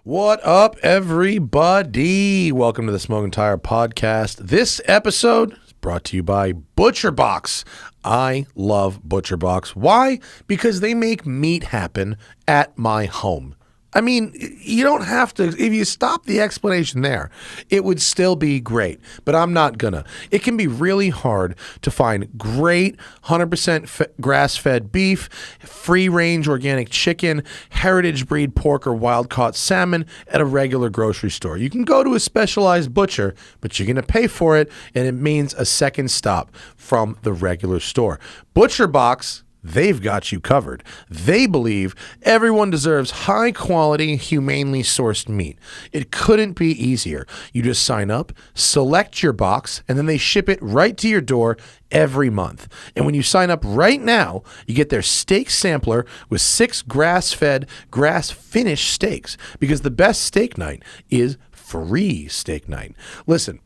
What up, everybody? Welcome to the Smoking Tire Podcast. This episode is brought to you by ButcherBox. I love ButcherBox. Why? Because they make meat happen at my home. I mean, you don't have to, if you stop the explanation there, it would still be great, but I'm not gonna. It can be really hard to find great 100% grass-fed beef, free-range organic chicken, heritage breed pork, or wild-caught salmon at a regular grocery store. You can go to a specialized butcher, but you're gonna pay for it, and it means a second stop from the regular store. ButcherBox, they've got you covered. They believe everyone deserves high-quality, humanely sourced meat. It couldn't be easier. You just sign up, select your box, and then they ship it right to your door every month. And when you sign up right now, you get their steak sampler with 6 grass-fed, grass-finished steaks, because the best steak night is free steak night. Listen,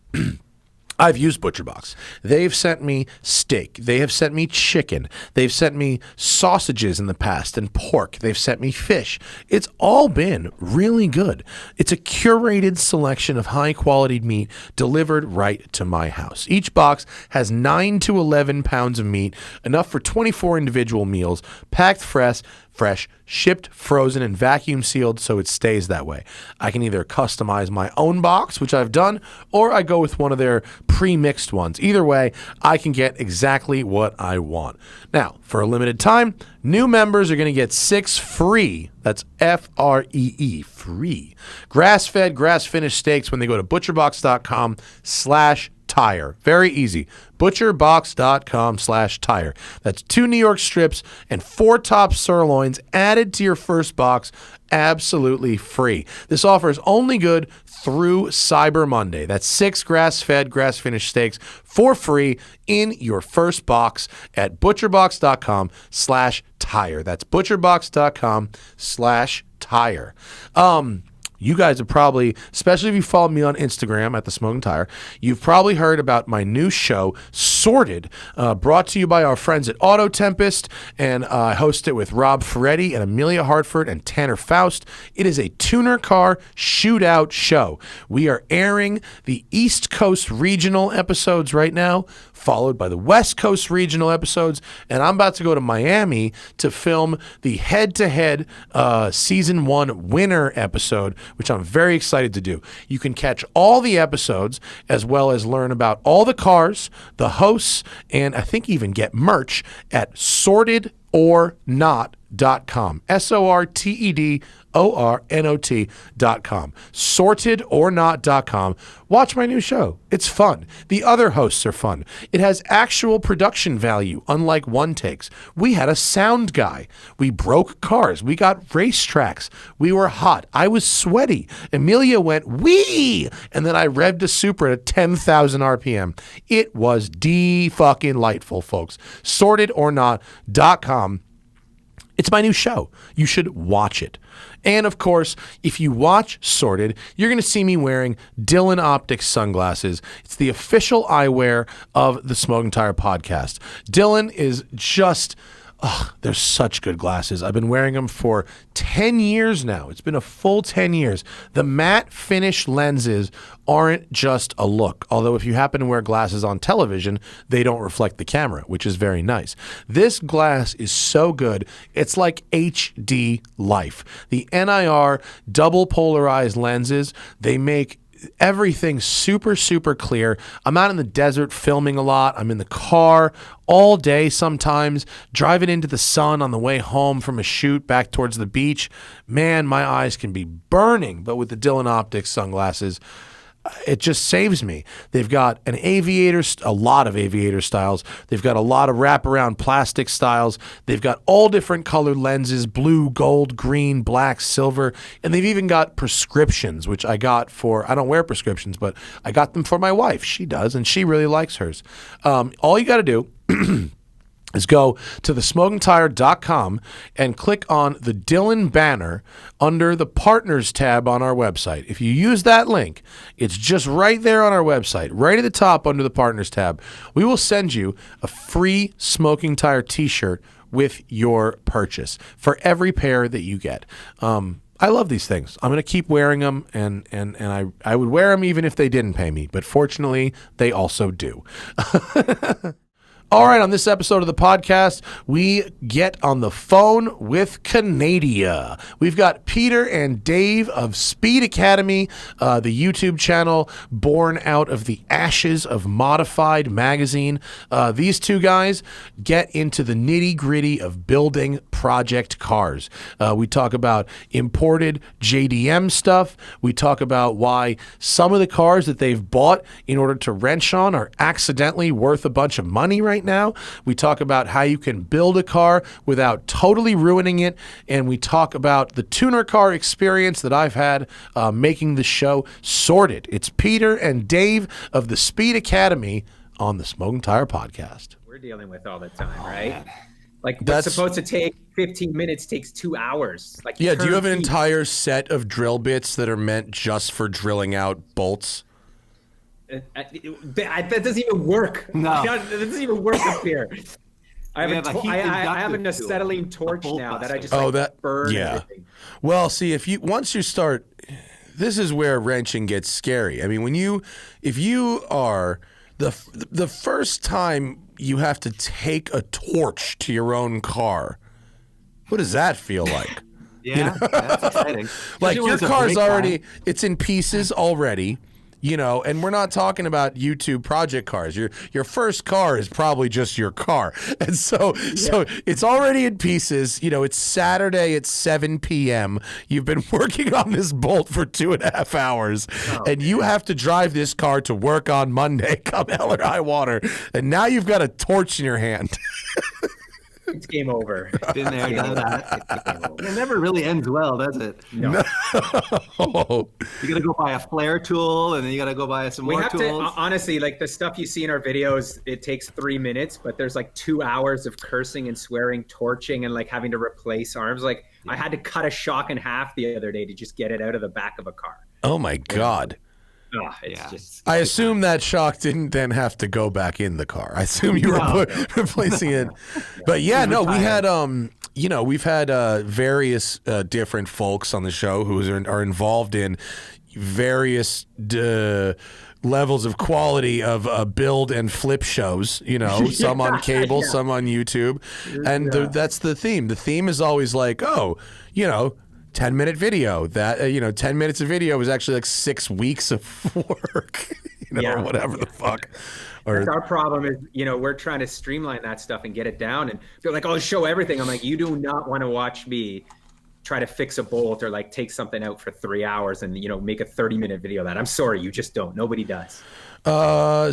I've used ButcherBox. They've sent me steak. They have sent me chicken. They've sent me sausages in the past and pork. They've sent me fish. It's all been really good. It's a curated selection of high-quality meat delivered right to my house. Each box has 9 to 11 pounds of meat, enough for 24 individual meals, packed fresh, shipped, frozen, and vacuum sealed so it stays that way. I can either customize my own box, which I've done, or I go with one of their pre-mixed ones. Either way, I can get exactly what I want. Now, for a limited time, new members are going to get 6 free, that's F-R-E-E, free, grass-fed, grass-finished steaks when they go to butcherbox.com/tire. Very easy. Butcherbox.com/tire. That's 2 New York strips and 4 top sirloins added to your first box, absolutely free. This offer is only good through Cyber Monday. That's 6 grass-fed, grass-finished steaks for free in your first box at butcherbox.com/tire. That's butcherbox.com/tire. You guys have probably, especially if you follow me on Instagram at The Smoking Tire, you've probably heard about my new show, Sorted, brought to you by our friends at Auto Tempest, and I host it with Rob Ferretti and Amelia Hartford and Tanner Faust. It is a tuner car shootout show. We are airing the East Coast regional episodes right now, followed by the West Coast regional episodes, and I'm about to go to Miami to film the head-to-head season 1 winner episode, which I'm very excited to do. You can catch all the episodes as well as learn about all the cars, the hosts, and I think even get merch at sortedornot.com. SORTEDORNOT.com. Sortedornot.com. Watch my new show. It's fun. The other hosts are fun. It has actual production value, unlike one takes. We had a sound guy. We broke cars. We got racetracks. We were hot. I was sweaty. Amelia went, wee! And then I revved a Supra at 10,000 RPM. It was de-fucking-lightful, folks. Sortedornot.com. It's my new show. You should watch it. And of course, if you watch Sorted, you're going to see me wearing Dillon Optics sunglasses. It's the official eyewear of the Smoking Tire Podcast. Dillon is just... they're such good glasses. I've been wearing them for 10 years now. It's been a full 10 years. The matte finish lenses aren't just a look. Although if you happen to wear glasses on television, they don't reflect the camera, which is very nice. This glass is so good. It's like HD life. The NIR double polarized lenses, they make everything super, super clear. I'm out in the desert filming a lot. I'm in the car all day sometimes, driving into the sun on the way home from a shoot back towards the beach. Man, my eyes can be burning, but with the Dillon Optics sunglasses, it just saves me. They've got a lot of aviator styles. They've got a lot of wraparound plastic styles. They've got all different colored lenses, blue, gold, green, black, silver, and they've even got prescriptions, which I got for, I don't wear prescriptions, but I got them for my wife. She does, and she really likes hers. All you got to do is go to thesmokingtire.com and click on the Dillon banner under the Partners tab on our website. If you use that link, it's just right there on our website, right at the top under the Partners tab. We will send you a free Smoking Tire t-shirt with your purchase for every pair that you get. I love these things. I'm going to keep wearing them, and I would wear them even if they didn't pay me. But fortunately, they also do. All right, on this episode of the podcast, we get on the phone with Canada. We've got Peter and Dave of Speed Academy, the YouTube channel born out of the ashes of Modified magazine. These two guys get into the nitty-gritty of building project cars. We talk about imported JDM stuff. We talk about why some of the cars that they've bought in order to wrench on are accidentally worth a bunch of money right now. We talk about how you can build a car without totally ruining it, and we talk about the tuner car experience that I've had making the show Sorted. It's Peter and Dave of the Speed Academy on the Smoking Tire Podcast. We're dealing with all the time, right? Like what's supposed to take 15 minutes takes 2 hours. Like, yeah, do you have an entire set of drill bits that are meant just for drilling out bolts? That doesn't even work. No, that doesn't even work up here. I have an acetylene torch now that I just burn everything. Well, see, once you start, this is where wrenching gets scary. I mean, if you are the first time you have to take a torch to your own car, what does that feel like? Yeah, that's exciting. Like your car's already, it's in pieces already. You know, and we're not talking about YouTube project cars. Your first car is probably just your car. And so it's already in pieces. You know, it's Saturday at 7 p.m. You've been working on this bolt for 2.5 hours, and you have to drive this car to work on Monday, come hell or high water. And now you've got a torch in your hand. It's game over. Been there, done that. It never really ends well, does it? No. You got to go buy a flare tool, and then you got to go buy some more tools. Honestly, like the stuff you see in our videos, it takes 3 minutes, but there's like 2 hours of cursing and swearing, torching, and like having to replace arms. Like I had to cut a shock in half the other day to just get it out of the back of a car. Oh my God. I assume that shock didn't then have to go back in the car. I assume you were replacing it. But yeah, no, we had we've had various different folks on the show who are involved in various levels of quality of build and flip shows, you know, some on cable, some on YouTube. And that's the theme. The theme is always like, 10-minute video. That 10 minutes of video was actually like 6 weeks of work, or whatever the fuck. That's our problem is, we're trying to streamline that stuff and get it down. And they're like, "Oh, show everything." I'm like, you do not want to watch me try to fix a bolt or like take something out for 3 hours and make a 30-minute video of that. I'm sorry, you just don't. Nobody does.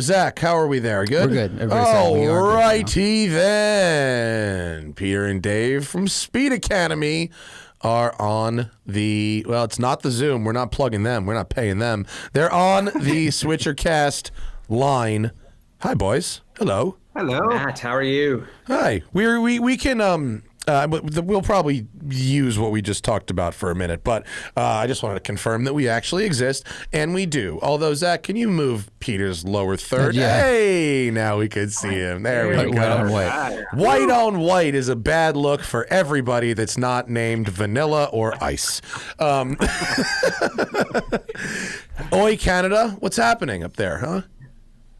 Zach, how are we there? Good? We're good. All righty then. Peter and Dave from Speed Academy are on it's not the Zoom. We're not plugging them. We're not paying them. They're on the Switchercast line. Hi, boys. Hello. Hello. Matt, how are you? Hi. We can we'll probably use what we just talked about for a minute, but I just wanted to confirm that we actually exist, and we do. Although, Zach, can you move Peter's lower third? Yeah. Hey, now we can see him. There we go. White on white. White on white is a bad look for everybody that's not named Vanilla or Ice. Oi, Canada, what's happening up there, huh?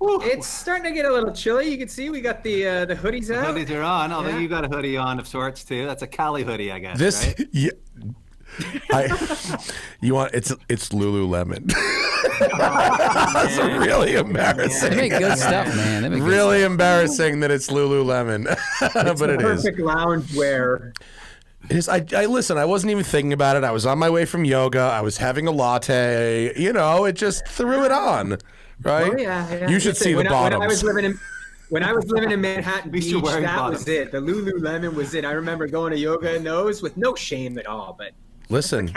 It's starting to get a little chilly. You can see we got the hoodies out. The hoodies are on, although you got a hoodie on of sorts too. That's a Cali hoodie, I guess. This, right? yeah. It's Lululemon. That's really embarrassing. They make good stuff, man. They make really embarrassing that it's Lululemon, but it is perfect lounge wear. It is. I listen. I wasn't even thinking about it. I was on my way from yoga. I was having a latte. It just threw it on. Right? Oh, yeah. You should see the bottoms. When I was living in Manhattan Beach, that was it. The Lululemon was it. I remember going to yoga in those with no shame at all. But listen,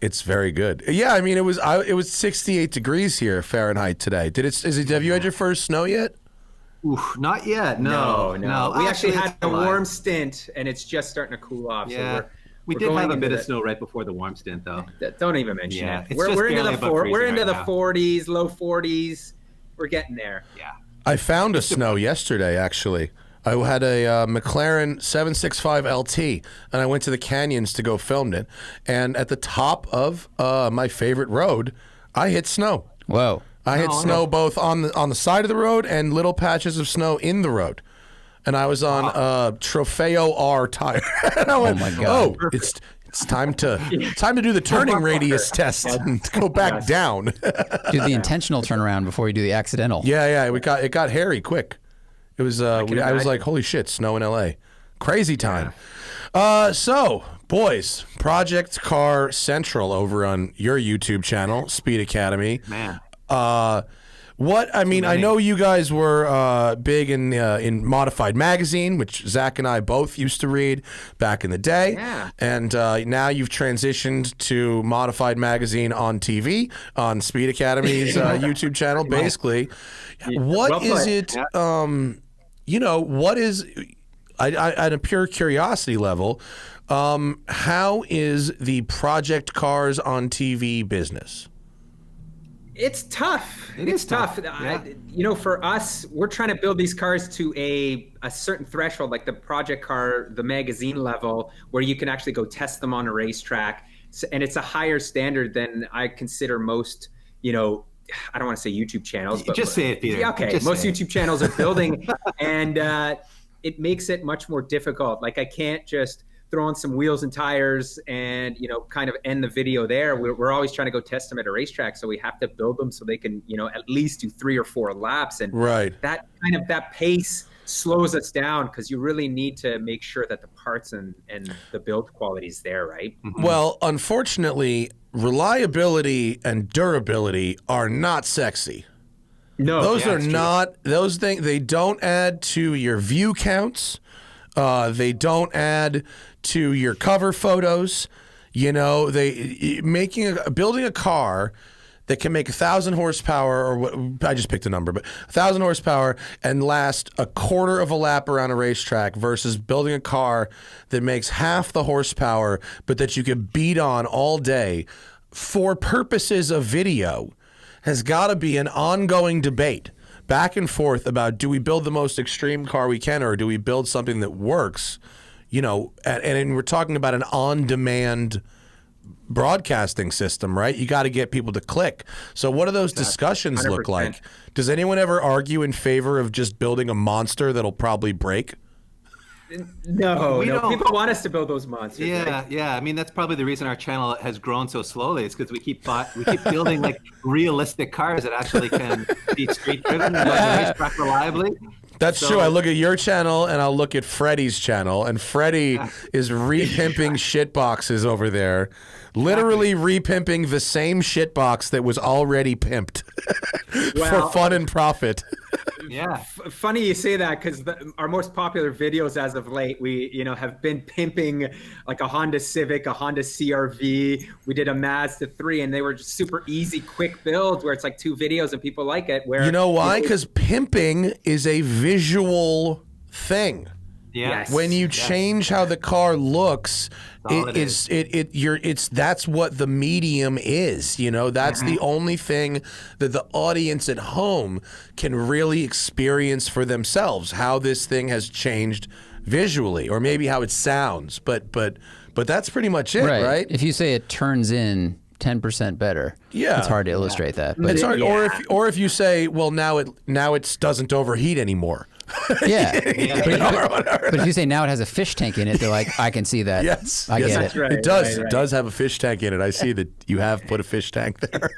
it's very good. Yeah, I mean, it was 68 degrees here Fahrenheit today. Have you had your first snow yet? Oof, not yet. No. We actually had a warm stint, and it's just starting to cool off. Yeah. So we did have a bit of snow right before the warm stint, though. Don't even mention it. We're into the 40s, low 40s. We're getting there. Yeah. I found a snow yesterday, actually. I had a McLaren 765 LT, and I went to the canyons to go film it. And at the top of my favorite road, I hit snow. Whoa. I hit snow both on the side of the road and little patches of snow in the road. And I was on Trofeo R tire. And I went, my God. oh, it's time to do the turning radius test and go back down. Do the intentional turnaround before you do the accidental. Yeah. It got hairy quick. It was. I was like, holy shit, snow in LA, crazy time. So, boys, Project Car Central over on your YouTube channel, Speed Academy. Man. I know you guys were big in Modified Magazine, which Zach and I both used to read back in the day. Yeah. And now you've transitioned to Modified Magazine on TV, on Speed Academy's YouTube channel, basically. What is it, what is, at a pure curiosity level, how is the Project Cars on TV business? It's tough. It's tough. Yeah. For us, we're trying to build these cars to a certain threshold, like the Project Car, the magazine level, where you can actually go test them on a racetrack. And it's a higher standard than I consider most, I don't want to say YouTube channels, but just say it, Peter. Yeah, okay. Most YouTube channels are building, and it makes it much more difficult. Like I can't just throw on some wheels and tires and, kind of end the video there. We're always trying to go test them at a racetrack. So we have to build them so they can, at least do 3 or 4 laps. And that pace slows us down because you really need to make sure that the parts and the build quality is there, right? Mm-hmm. Well, unfortunately, reliability and durability are not sexy. No, those are not those things. They don't add to your view counts. They don't add to your cover photos. Building a car that can make 1,000 horsepower, or what, I just picked a number, but 1,000 horsepower and last a quarter of a lap around a racetrack versus building a car that makes half the horsepower, but that you can beat on all day for purposes of video has got to be an ongoing debate back and forth about, do we build the most extreme car we can, or do we build something that works? And we're talking about an on-demand broadcasting system, right? You got to get people to click. So what do those discussions 100%. look like? Does anyone ever argue in favor of just building a monster that'll probably break? No. People want us to build those monsters. Yeah, right? yeah. I mean, that's probably the reason our channel has grown so slowly. It's because we keep building like realistic cars that actually can be street driven and go to the racetrack reliably. That's true. I look at your channel and I'll look at Freddie's channel, and Freddie is repimping shit boxes over there, literally repimping the same shit box that was already pimped for fun and profit. Yeah. Funny you say that, because our most popular videos as of late, we have been pimping like a Honda Civic, a Honda CR-V. We did a Mazda 3, and they were just super easy, quick builds where it's like 2 videos and people like it. Where you know why? Because pimping is a visual thing. Yes. When you change how the car looks, that's what the medium is. That's the only thing that the audience at home can really experience for themselves, how this thing has changed visually, or maybe how it sounds. But that's pretty much it, right? If you say it turns in 10% better, it's hard to illustrate that. But it's hard. Or if you say, well, now it doesn't overheat anymore. But if you say now it has a fish tank in it, they're like, I can see that. Yes, I get it. Right, it does. Right. It does have a fish tank in it. I see that you have put a fish tank there.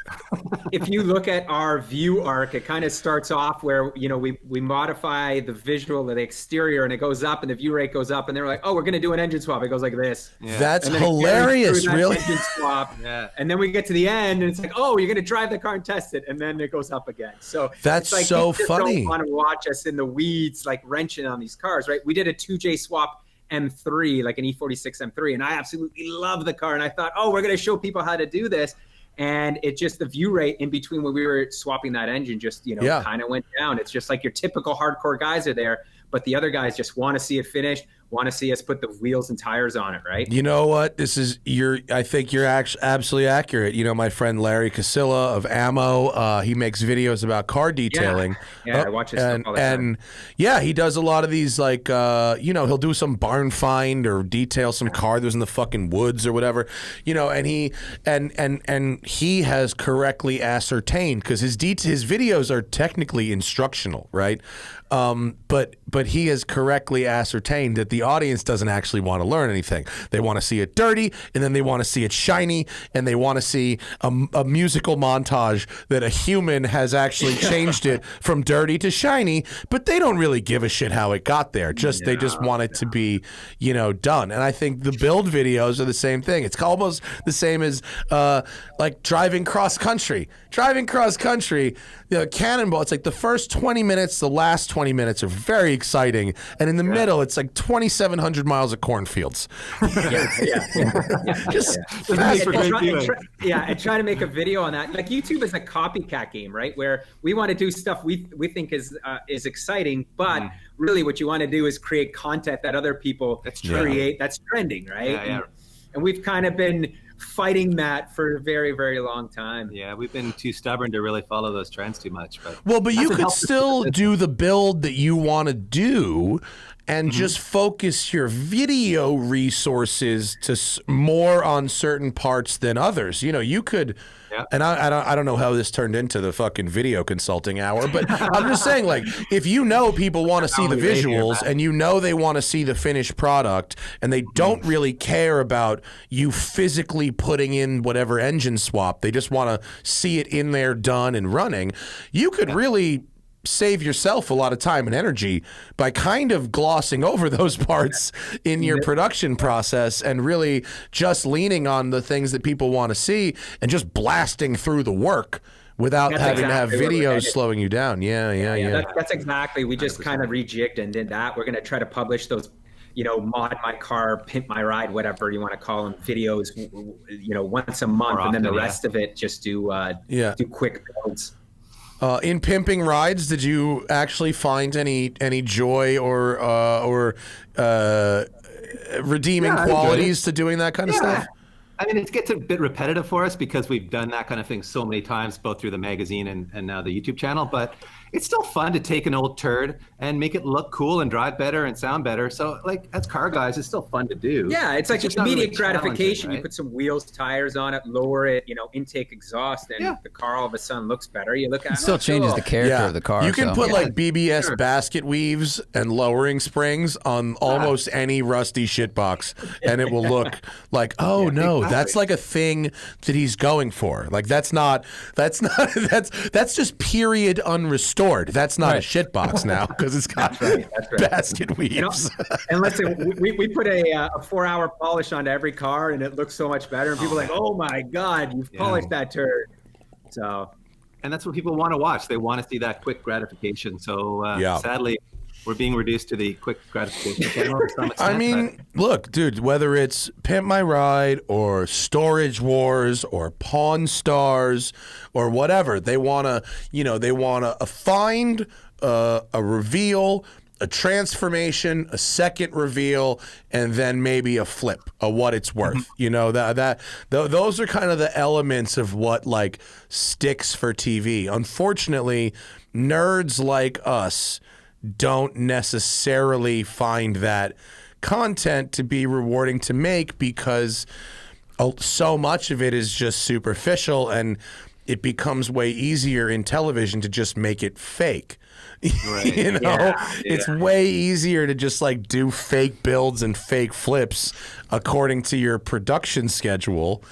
If you look at our view arc, it kind of starts off where we modify the visual of the exterior, and it goes up, and the view rate goes up, and they're like, oh, we're going to do an engine swap. It goes like this. Yeah. That's hilarious, really. Engine swap. And then we get to the end, and it's like, oh, you're going to drive the car and test it, and then it goes up again. So that's like, so you just funny. Don't want to watch us in the weeds, like wrenching on these cars, right? We did a 2J swap M3, like an E46 M3, and I absolutely love the car. And I thought, oh, we're going to show people how to do this. And it just, the view rate in between when we were swapping that engine just, kind of went down. It's just like your typical hardcore guys are there, but the other guys just want to see it finished, want to see us put the wheels and tires on it, right? You know what? I think you're absolutely accurate. You know, my friend Larry Casilla of Ammo, he makes videos about car detailing. Yeah, I watch his stuff all the time. And yeah, he does a lot of these, like, you know, he'll do some barn find or detail some car that was in the fucking woods or whatever, you know, and he has correctly ascertained, because his videos are technically instructional, right? But he has correctly ascertained that the audience doesn't actually want to learn anything. They want to see it dirty, and then they want to see it shiny, and they want to see a musical montage that a human has actually changed it from dirty to shiny, but they don't really give a shit how it got there. They just want it to be, you know, done. And I think the build videos are the same thing. It's almost the same as like driving cross country. Driving cross country, the Cannonball, it's like the first 20 minutes, the last 20 minutes are very exciting, and in the middle, it's like 2,700 miles of cornfields. Just and try to make a video on that. Like, YouTube is a copycat game, right? Where we want to do stuff we think is exciting, but really what you want to do is create content that other people create that's trending, right? And we've kind of been fighting that for a very, very long time. Yeah, we've been too stubborn to really follow those trends too much. But you could still do the build that you want to do and just focus your video resources to more on certain parts than others. You know, you could, and I don't know how this turned into the fucking video consulting hour, but I'm just saying, like, if you know people want to see the visuals and you know they want to see the finished product and they don't really care about you physically putting in whatever engine swap, they just want to see it in there done and running, you could really save yourself a lot of time and energy by kind of glossing over those parts in your production process and really just leaning on the things that people want to see and just blasting through the work without having to have videos slowing you down. Yeah. That's exactly. We just kind of rejigged and did that. We're going to try to publish those, you know, mod my car, pimp my ride, whatever you want to call them, videos, you know, once a month, and then the rest of it just do quick builds. In pimping rides, did you actually find any joy or redeeming qualities to doing that kind of stuff? I mean, it gets a bit repetitive for us because we've done that kind of thing so many times, both through the magazine and now the YouTube channel. But it's still fun to take an old turd and make it look cool and drive better and sound better. So, like, as car guys, it's still fun to do. Yeah, it's like immediate gratification. Right? You put some wheels, tires on it, lower it, you know, intake exhaust, and the car all of a sudden looks better. You look at it. Still changes the character of the car. You can put like BBS basket weaves and lowering springs on almost any rusty shitbox, and it will look like, oh no, that's like a thing that he's going for. Like that's just period unrestored. That's not a shitbox now because it's got basket weaves. And let's say we put a 4-hour polish onto every car, and it looks so much better. And people are like, "Oh my God, you've polished that turd." So, and that's what people want to watch. They want to see that quick gratification. So, sadly, we're being reduced to the quick gratification channel to some extent. I mean, look, dude, whether it's Pimp My Ride or Storage Wars or Pawn Stars or whatever, they want to find a reveal, a transformation, a second reveal, and then maybe a flip of what it's worth. You know, those are kind of the elements of what like sticks for TV. Unfortunately, nerds like us don't necessarily find that content to be rewarding to make because so much of it is just superficial, and it becomes way easier in television to just make it fake. Right. You know, it's way easier to just like do fake builds and fake flips according to your production schedule.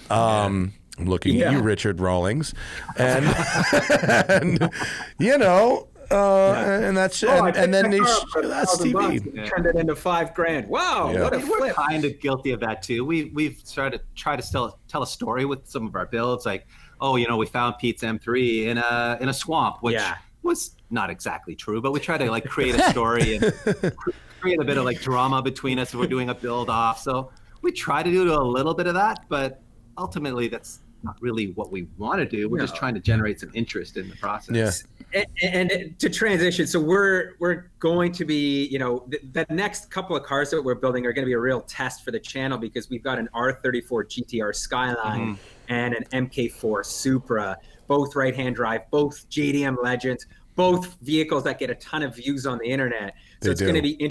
I'm looking at you, Richard Rawlings, and you know. And that's and then that's TV. Turned it into $5,000. Wow, what a flip! We're kind of guilty of that too. We've started to try to tell a story with some of our builds, like, oh, you know, we found Pete's M3 in a swamp, which was not exactly true, but we try to like create a story and create a bit of like drama between us if we're doing a build off. So we try to do a little bit of that, but ultimately that's not really what we want to do. We're just trying to generate some interest in the process. Yeah. And to transition, so we're going to be, the next couple of cars that we're building are going to be a real test for the channel, because we've got an R34 GTR Skyline and an MK4 Supra, both right-hand drive, both JDM legends, both vehicles that get a ton of views on the internet. So it's going to be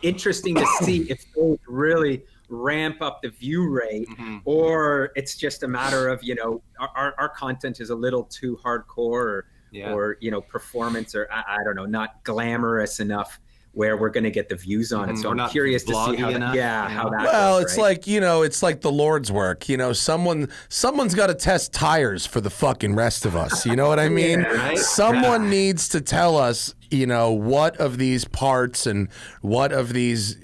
interesting to see if those really ramp up the view rate, or it's just a matter of, our content is a little too hardcore or performance, or I don't know, not glamorous enough where we're going to get the views on it. So I'm curious to see how that well, goes, it's right? it's like the Lord's work. Someone's got to test tires for the fucking rest of us. You know what I mean? Right? Someone needs to tell us, what of these parts and what of these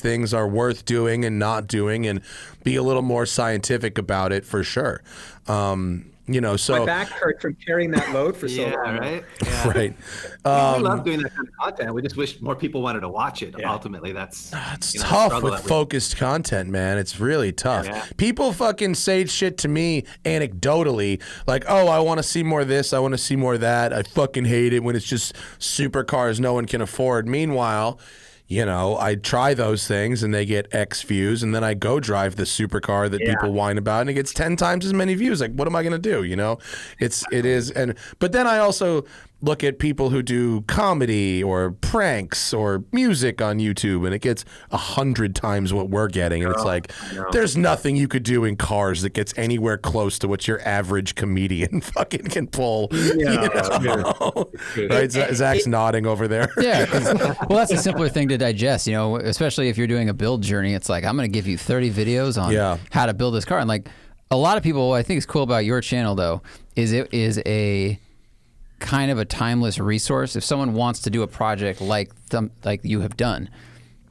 things are worth doing and not doing, and be a little more scientific about it for sure. So my back hurts from carrying that load for so long. Right? Yeah. Right. We love doing that kind of content. We just wish more people wanted to watch it. Yeah. Ultimately, it's tough with focused content, man. It's really tough. Yeah. People fucking say shit to me anecdotally, like, "Oh, I want to see more of this. I want to see more of that. I fucking hate it when it's just supercars no one can afford." Meanwhile, I try those things and they get X views, and then I go drive the supercar that people whine about and it gets 10 times as many views. Like, what am I going to do? It is. But then I also look at people who do comedy or pranks or music on YouTube, and it gets 100 times what we're getting. And it's like, there's nothing you could do in cars that gets anywhere close to what your average comedian fucking can pull. Right? Zach's nodding over there. Yeah. Well, that's a simpler thing to digest, especially if you're doing a build journey. It's like, I'm going to give you 30 videos on how to build this car. And like a lot of people, what I think is cool about your channel though, is it is a kind of a timeless resource. If someone wants to do a project like you have done,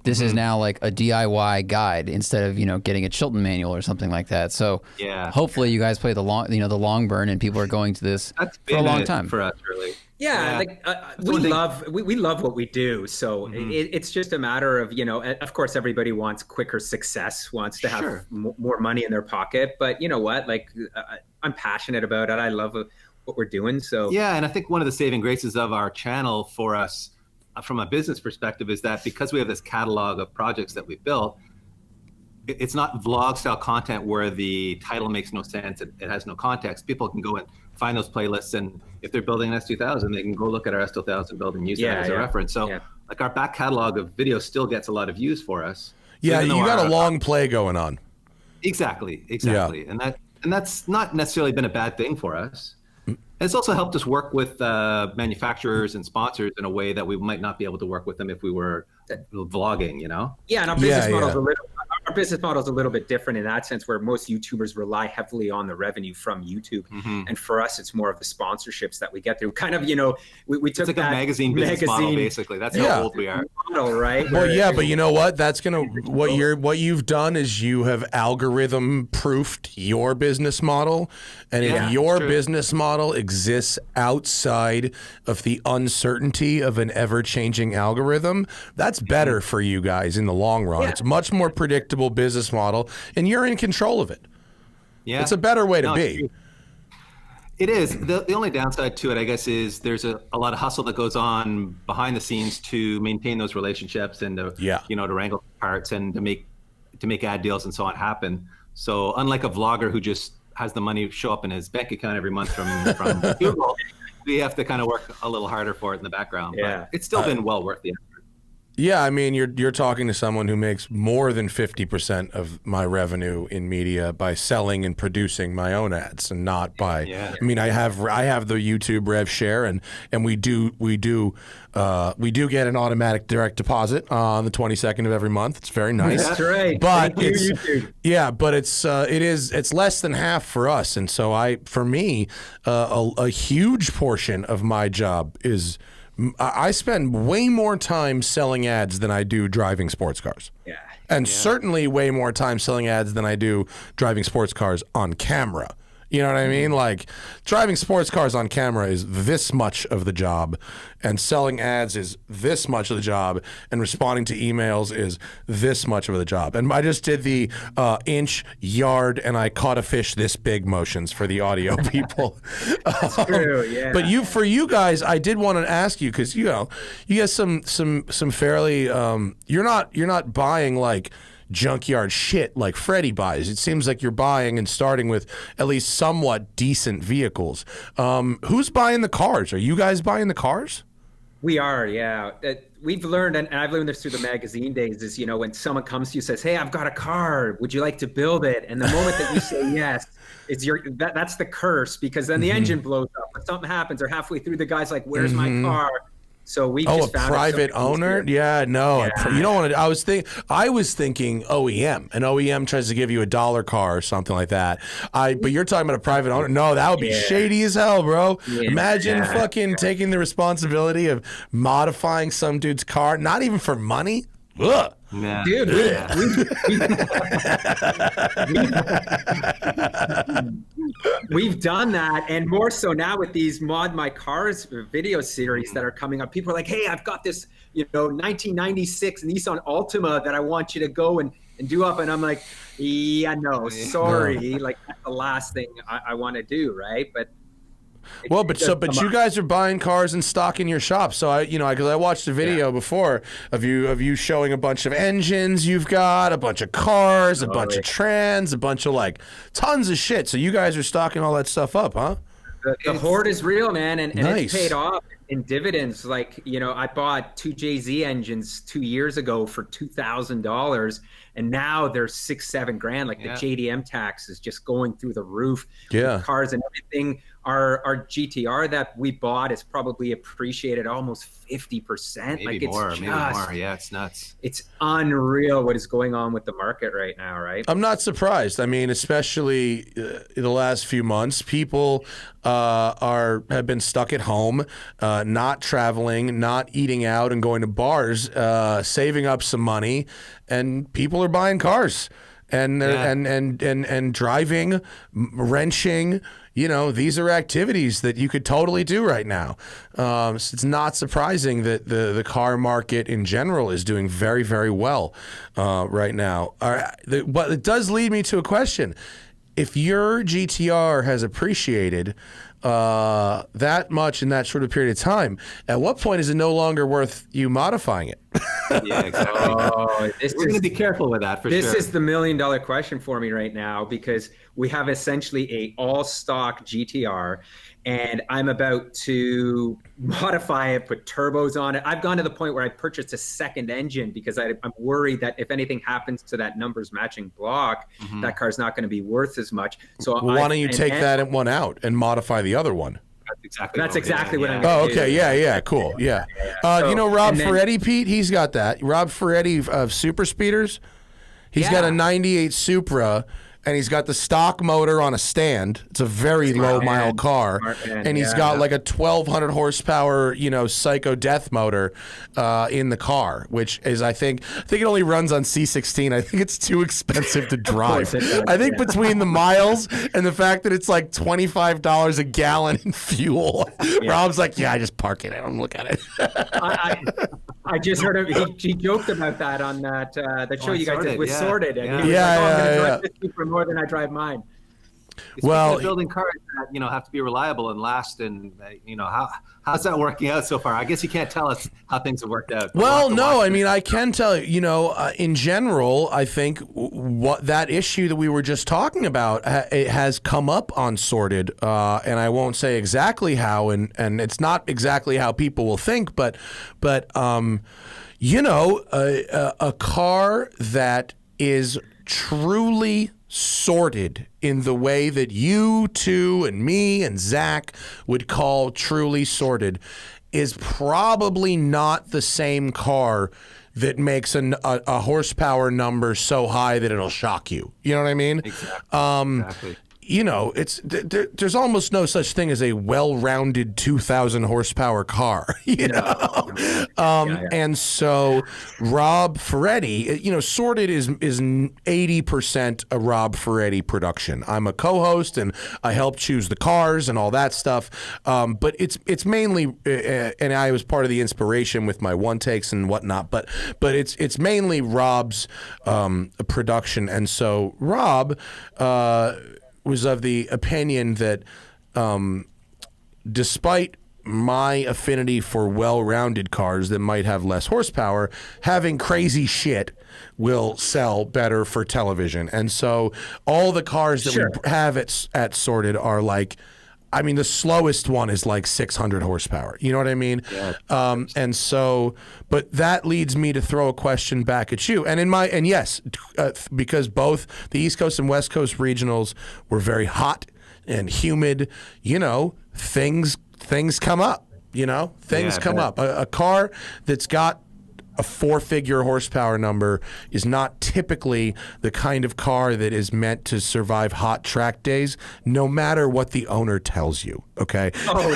this is now like a DIY guide instead of getting a Chilton manual or something like that. So hopefully you guys play the long burn, and people are going to this for a long time for us, really. Yeah, we love what we do. So it's just a matter of, of course, everybody wants quicker success, wants to have more money in their pocket. But you know what? Like, I'm passionate about it. I love what we're doing. So yeah, and I think one of the saving graces of our channel for us, from a business perspective, is that because we have this catalog of projects that we built, it's not vlog style content where the title makes no sense, it has no context. People can go and find those playlists, and if they're building an S2000, they can go look at our S2000 build and use that as a reference. So like our back catalog of videos still gets a lot of views for us. Yeah, you got a long play going on. Exactly. And that's not necessarily been a bad thing for us. And it's also helped us work with manufacturers and sponsors in a way that we might not be able to work with them if we were vlogging, Yeah, and our business model is a little bit different in that sense, where most YouTubers rely heavily on the revenue from YouTube, and for us, it's more of the sponsorships that we get through. Kind of, we took like a magazine model, basically. That's how old we are. Model, right? Well, but you know what? That's what you've done is you have algorithm proofed your business model, and if your business model exists outside of the uncertainty of an ever-changing algorithm, that's better for you guys in the long run. It's much more predictable business model, and you're in control of it. Yeah, it's a better way to be. It is. The only downside to it, I guess, is there's a lot of hustle that goes on behind the scenes to maintain those relationships and to to wrangle parts and to make ad deals and so on happen. So unlike a vlogger who just has the money show up in his bank account every month from Google, we have to kind of work a little harder for it in the background. Yeah. But it's still been well worth the effort. Yeah, I mean, you're talking to someone who makes more than 50% of my revenue in media by selling and producing my own ads, and not by. I mean, I have the YouTube rev share, and we do get an automatic direct deposit on the 22nd of every month. It's very nice. That's right. But it's less than half for us, and so a huge portion of my job is. I spend way more time selling ads than I do driving sports cars. Yeah. And certainly way more time selling ads than I do driving sports cars on camera. You know what I mean? Like, driving sports cars on camera is this much of the job, and selling ads is this much of the job, and responding to emails is this much of the job. And I just did the inch, yard, and I caught a fish this big motions for the audio people. That's true, yeah. But for you guys, I did want to ask you, because you get some fairly you're not buying like junkyard shit like Freddie buys. It seems like you're buying and starting with at least somewhat decent vehicles. Who's buying the cars? Are you guys buying the cars? We are, yeah. We've learned, and I've learned this through the magazine days, is, when someone comes to you and says, hey, I've got a car, would you like to build it? And the moment that you say yes, that's the curse, because then the engine blows up or something happens, or halfway through the guy's like, where's my car? So we just found a private owner? Yeah, no. Yeah. You don't want to. I was thinking OEM. An OEM tries to give you $1 car or something like that. But you're talking about a private owner. No, that would be shady as hell, bro. Yeah. Imagine fucking taking the responsibility of modifying some dude's car, not even for money. Ugh. Nah. Dude, we've done that, and more so now with these Mod My Cars video series that are coming up. People are like, hey, I've got this 1996 Nissan Altima that I want you to go and do up. And I'm like, yeah, no, sorry. Like, that's the last thing I want to do, right? But you guys are buying cars and stock in your shop. So because I watched a video before of you showing a bunch of engines you've got, a bunch of cars, a bunch of trans, a bunch of like tons of shit. So you guys are stocking all that stuff up, huh? The hoard is real, man, and nice. It's paid off in dividends. Like, I bought 2 JZ engines 2 years ago for $2,000, and now they're $6-7 grand. Like, the JDM tax is just going through the roof. Yeah, cars and everything. Our GTR that we bought is probably appreciated almost 50%. Maybe more. Yeah, it's nuts. It's unreal what is going on with the market right now, right? I'm not surprised. I mean, especially in the last few months, people have been stuck at home, not traveling, not eating out and going to bars, saving up some money, and people are buying cars and driving, wrenching. These are activities that you could totally do right now. So it's not surprising that the car market in general is doing very, very well right now. But it does lead me to a question. If your GTR has appreciated that much in that short a period of time, at what point is it no longer worth you modifying it? Yeah, exactly. We're going to be careful with that for sure. This is the $1 million question for me right now, because we have essentially a all-stock GTR, and I'm about to modify it, put turbos on it. I've gone to the point where I purchased a second engine because I'm worried that if anything happens to that numbers matching block, that car's not going to be worth as much. So why don't you take that one out and modify the other one? That's exactly what I'm going to do. Oh, okay. Yeah. Cool. Yeah. Rob Ferretti, Pete, he's got that. Rob Ferretti of Super Speeders. He's got a 98 Supra, and he's got the stock motor on a stand. It's a very low mile car. And he's got like a 1,200 horsepower, Psycho Death motor in the car, which is, I think it only runs on C16. I think it's too expensive to drive. I think between the miles and the fact that it's like $25 a gallon in fuel, Rob's like, I just park it. I don't look at it. I just heard him. He joked about that on that show you guys did with Sorted. And he was like, I'm going to drive this Supra more than I drive mine. Well, building cars that have to be reliable and last, and how's that working out so far? I guess you can't tell us how things have worked out. Well, no, I mean, I can tell you. In general, I think what that issue that we were just talking about it has come up on Sorted, and I won't say exactly how, and it's not exactly how people will think, but a car that is truly sorted in the way that you two and me and Zach would call truly sorted is probably not the same car that makes a horsepower number so high that it'll shock you. You know what I mean? Exactly. you know, there's almost no such thing as a well-rounded 2,000 horsepower car, you know. And so Rob Ferretti, you know, Sorted is 80% a Rob Ferretti production. I'm a co-host and I help choose the cars and all that stuff. But it's mainly, and I was part of the inspiration with my one takes and whatnot. But it's mainly Rob's production, and so Rob was of the opinion that despite my affinity for well-rounded cars that might have less horsepower, having crazy shit will sell better for television. And so all the cars that we have at Sorted are like, I mean, the slowest one is like 600 horsepower. You know what I mean? Yeah. And so, but that leads me to throw a question back at you. And yes, because both the East Coast and West Coast regionals were very hot and humid, you know, things come up, you know, things come up. A car that's got a 4-figure horsepower number is not typically the kind of car that is meant to survive hot track days, no matter what the owner tells you. Okay. Oh,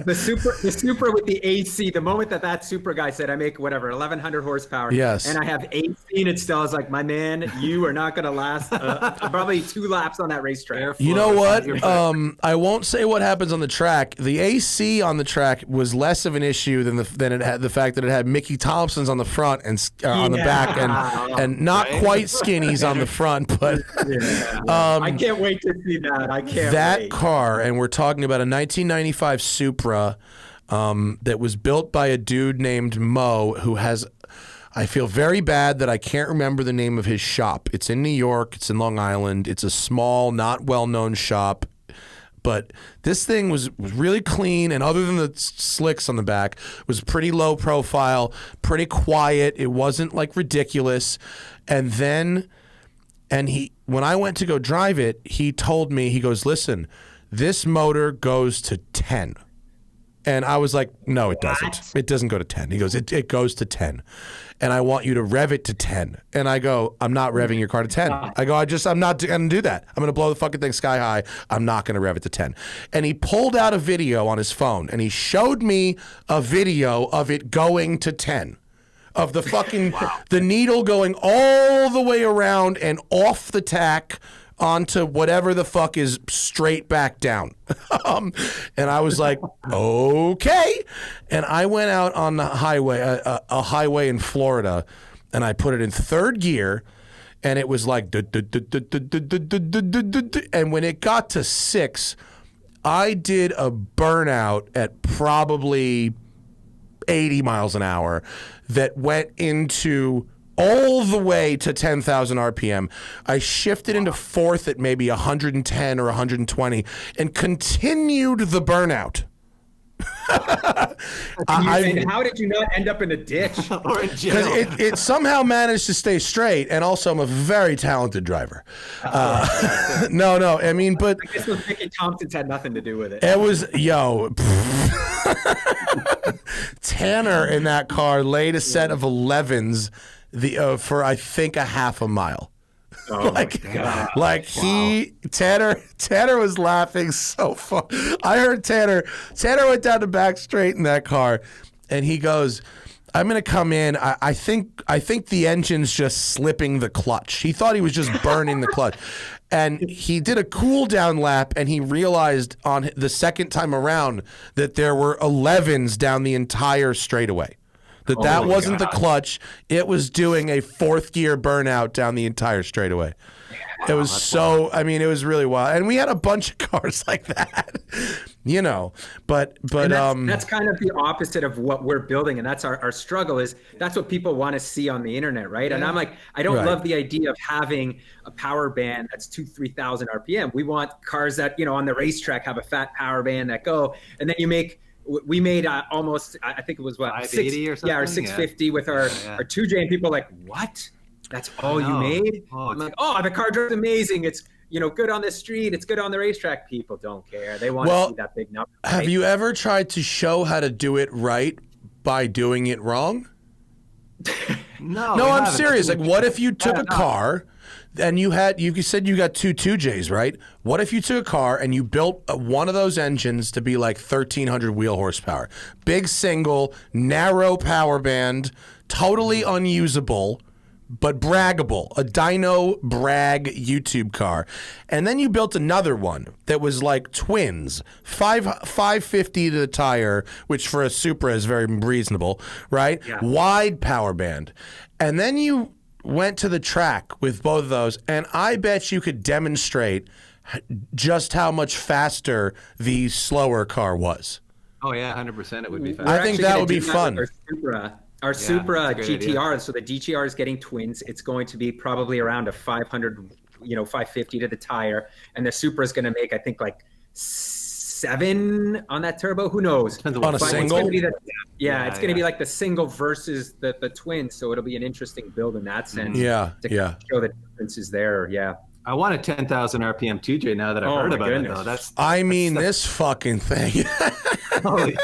the Supra with the AC. The moment that Supra guy said, I make whatever 1,100 horsepower. Yes. And I have AC in it still. I was like, my man, you are not going to last probably 2 laps on that racetrack. You know what? I won't say what happens on the track. The AC on the track was less of an issue than it had the fact that it had Mickey Thompson's on the front and on the back and not quite skinnies on the front, but I can't wait to see that. I can't that wait. car, and we're talking about a 1995 Supra that was built by a dude named Mo, who has, I feel very bad that I can't remember the name of his shop. It's in New York. It's in Long Island. It's a small, not well-known shop. But this thing was really clean, and other than the slicks on the back, was pretty low profile, pretty quiet. It wasn't like ridiculous. And then, when I went to go drive it, he told me, he goes, listen, this motor goes to 10. And I was like, no, it doesn't. It doesn't go to 10. He goes, it goes to 10. And I want you to rev it to 10. And I go, I'm not revving your car to 10. I go, I'm not going to do that. I'm going to blow the fucking thing sky high. I'm not going to rev it to 10. And he pulled out a video on his phone and he showed me a video of it going to 10. Of the fucking, the needle going all the way around and off the tack onto whatever the fuck is straight back down. And I was like, okay. And I went out on the highway, a highway in Florida, and I put it in 3rd gear, and it was like, and when it got to 6, I did a burnout at probably 80 miles an hour that went into all the way to 10,000 RPM. I shifted into 4th at maybe 110 or 120 and continued the burnout. How did you not end up in a ditch or in jail? Because it somehow managed to stay straight, and also I'm a very talented driver. No, I mean, but I guess those Mickey Thompsons had nothing to do with it. It was, Tanner in that car laid a set of 11s for I think a half a mile. Oh my God. Tanner was laughing so far. I heard Tanner went down the back straight in that car, and he goes, I'm going to come in. I think the engine's just slipping the clutch. He thought he was just burning the clutch. And he did a cool down lap, and he realized on the second time around that there were 11s down the entire straightaway. That wasn't the clutch. It was doing a 4th gear burnout down the entire straightaway. It was so, I mean, it was really wild. And we had a bunch of cars like that, you know, but that's kind of the opposite of what we're building. And that's our struggle is that's what people want to see on the internet. Right. Yeah. And I'm like, I don't love the idea of having a power band that's 2,000-3,000 RPM. We want cars that, you know, on the racetrack have a fat power band that go, and then we made almost, I think it was what, 580 or something? Yeah, or 650 with our 2J, and people are like, what? That's all you made? I'm like, the car drives amazing. It's, you know, good on the street. It's good on the racetrack. People don't care. They want to see that big number. Right? Have you ever tried to show how to do it right by doing it wrong? No, I'm serious. Like, what if you took a car And you said you got two 2Js, right? What if you took a car and you built one of those engines to be like 1,300 wheel horsepower? Big single, narrow power band, totally unusable, but braggable. A dyno brag YouTube car. And then you built another one that was like twins, 550 to the tire, which for a Supra is very reasonable, right? Yeah. Wide power band. And then you went to the track with both of those, and I bet you could demonstrate just how much faster the slower car was. Oh yeah, 100% it would be fast. I think that would be fun. Our Supra GTR, idea. so the GTR is getting twins. It's going to be probably around a 500, 550 to the tire, and the Supra is going to make, I think, like 7 on that turbo. Who knows? On a single? It's going to be like the single versus the twin. So it'll be an interesting build in that sense. Yeah, to show the differences there. Yeah. I want a 10,000 RPM 2J now that I've heard about it, though. This fucking thing. Holy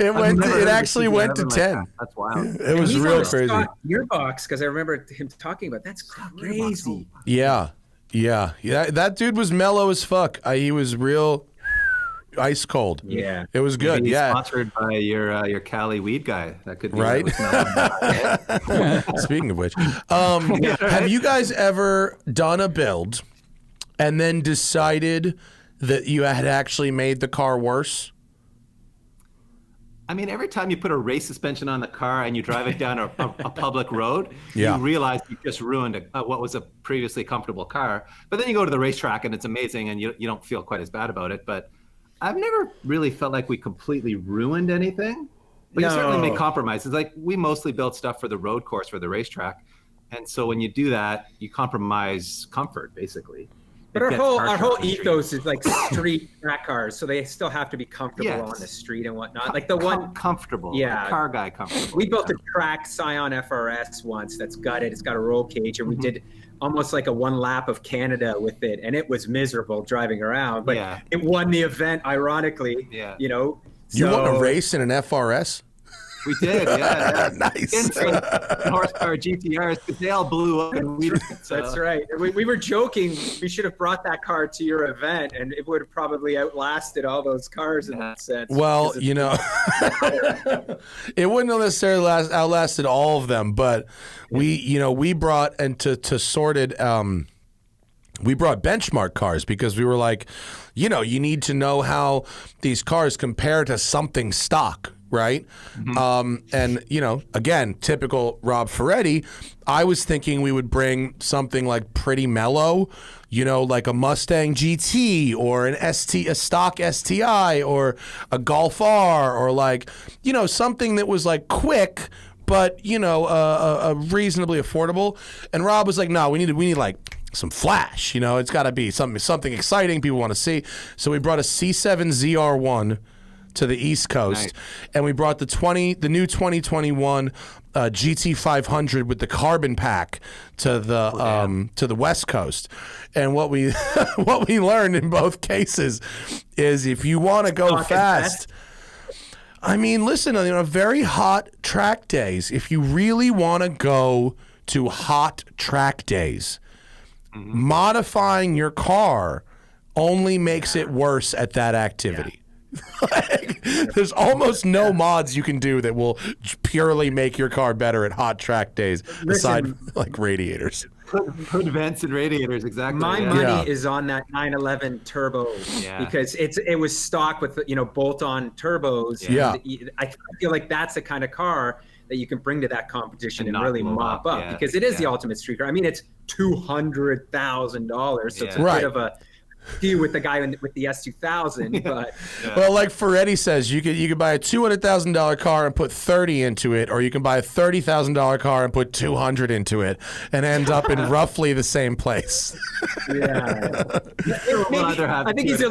it actually went to 10. That's wild. It was real crazy. Gearbox, because I remember him talking about that's crazy. Yeah. That dude was mellow as fuck. He was real ice cold. Yeah, it was good. Maybe yeah, sponsored by your Cali weed guy. That could be right. Speaking of which, have you guys ever done a build and then decided that you had actually made the car worse? I mean, every time you put a race suspension on the car and you drive it down a public road, yeah. you realize you just ruined what was a previously comfortable car. But then you go to the racetrack and it's amazing and you don't feel quite as bad about it. But I've never really felt like we completely ruined anything. But you certainly make compromises. Like, we mostly built stuff for the road course, for the racetrack. And so when you do that, you compromise comfort, basically. But our whole ethos is like street track cars, so they still have to be comfortable on the street and whatnot. Like the one comfortable, car guy comfortable. We built a track Scion FRS once that's gutted. It's got a roll cage, and we did almost like a one lap of Canada with it, and it was miserable driving around. But it won the event, ironically. Yeah, you know. You won a race in an FRS? We did, yeah. Nice. Horsepower GTRs, because they all blew up. And That's right. We were joking. We should have brought that car to your event, and it would have probably outlasted all those cars in that sense. Well, it wouldn't have necessarily outlasted all of them, but we brought to sorted. We brought benchmark cars because we were like, you need to know how these cars compare to something stock. Right. And, again, typical Rob Ferretti, I was thinking we would bring something like pretty mellow, like a Mustang GT or a stock STI or a Golf R or like, something that was like quick, but, reasonably affordable. And Rob was like, no, we need like some flash, it's got to be something exciting people want to see. So we brought a C7 ZR1 to the East Coast, and we brought the new 2021 GT500 with the carbon pack to the West Coast. And what we learned in both cases is if you want to go fast, I mean, listen, on very hot track days, if you really want to go to hot track days, modifying your car only makes it worse at that activity. There's almost no mods you can do that will purely make your car better at hot track days, aside like radiators. Put vents and radiators, exactly. My money is on that 911 turbo because it was stock with bolt-on turbos. Yeah, I feel like that's the kind of car that you can bring to that competition and really mop up because it is the ultimate street car. I mean, it's $200,000, so it's a bit of a deal with the guy with the S2000, but well, like Ferretti says, you could buy a $200,000 car and put 30 into it, or you can buy a $30,000 car and put 200 into it, and end up in roughly the same place. I think he's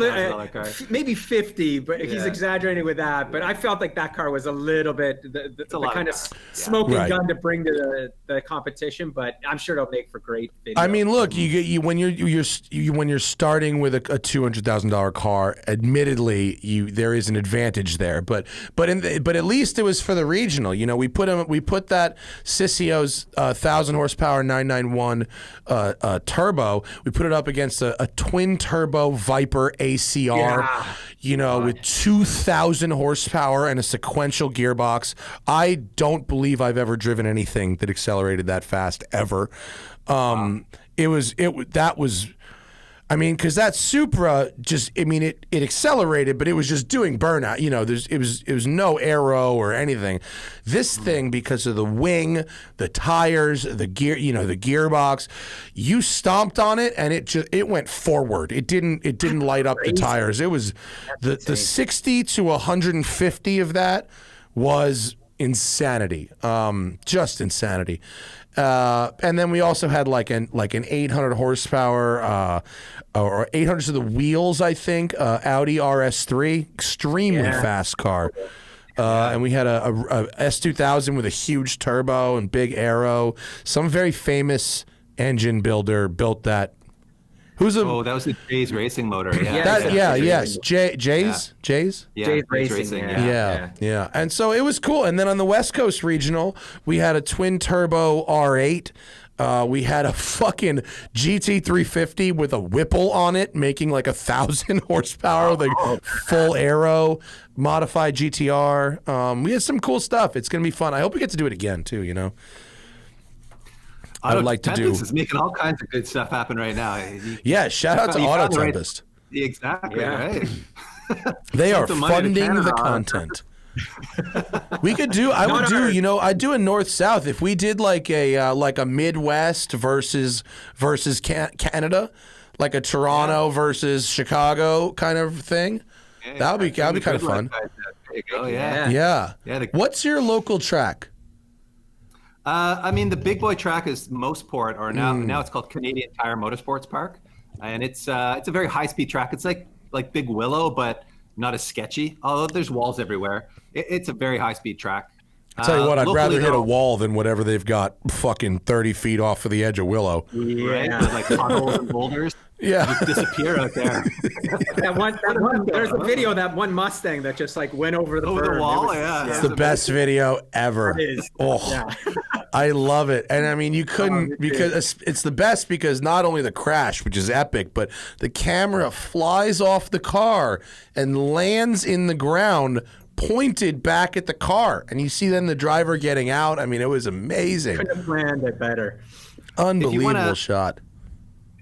maybe 50, but he's exaggerating with that. But I felt like that car was a little bit the kind of smoking gun to bring to the competition. But I'm sure it'll make for great video. I mean, look, you when you're starting with with a $200,000 car, admittedly, there is an advantage there. But at least it was for the regional. You know, we put that Sissio's 1,000 horsepower 991 turbo. We put it up against a twin turbo Viper ACR. You know, with 2,000 horsepower and a sequential gearbox. I don't believe I've ever driven anything that accelerated that fast ever. I mean, because that Supra it accelerated, but it was just doing burnout. You know, it was no aero or anything. This thing, because of the wing, the tires, the gear, you know, the gearbox, you stomped on it and it went forward. It didn't light up the tires. It was the 60 to 150 of that was insanity. Just insanity. And then we also had like an 800 horsepower or 800 to the wheels, I think, Audi RS3, extremely fast car. And we had a S2000 with a huge turbo and big aero. Some very famous engine builder built that. Oh, that was the Jay's racing motor. Jay's Racing. Yeah. And so it was cool. And then on the West Coast Regional, we had a twin turbo R8. We had a fucking GT350 with a Whipple on it, making like 1,000 horsepower, like full aero, modified GTR. We had some cool stuff. It's going to be fun. I hope we get to do it again too, you know. I would like to do. Is making all kinds of good stuff happen right now. Shout out to Auto Tempest. Exactly, right. They are funding the content. We could do. I'd do a north-south if we did like a Midwest versus Canada, like a Toronto versus Chicago kind of thing. That'd be kind of fun. Yeah. What's your local track? I mean, the big boy track is Mosport, or now it's called Canadian Tire Motorsports Park, and it's a very high speed track. It's like Big Willow, but not as sketchy. Although there's walls everywhere, it's a very high speed track. I'll tell you what, I'd rather hit a wall than whatever they've got fucking 30 feet off of the edge of Willow. Right? Like potholes and boulders. Yeah, just disappear out there. There's a video of that one Mustang that just like went over the wall. It's the best video ever. It is. I love it. And I mean, you couldn't, because it's the best because not only the crash, which is epic, but the camera flies off the car and lands in the ground, pointed back at the car, and you see then the driver getting out. I mean, it was amazing. Couldn't have planned it better. Unbelievable shot.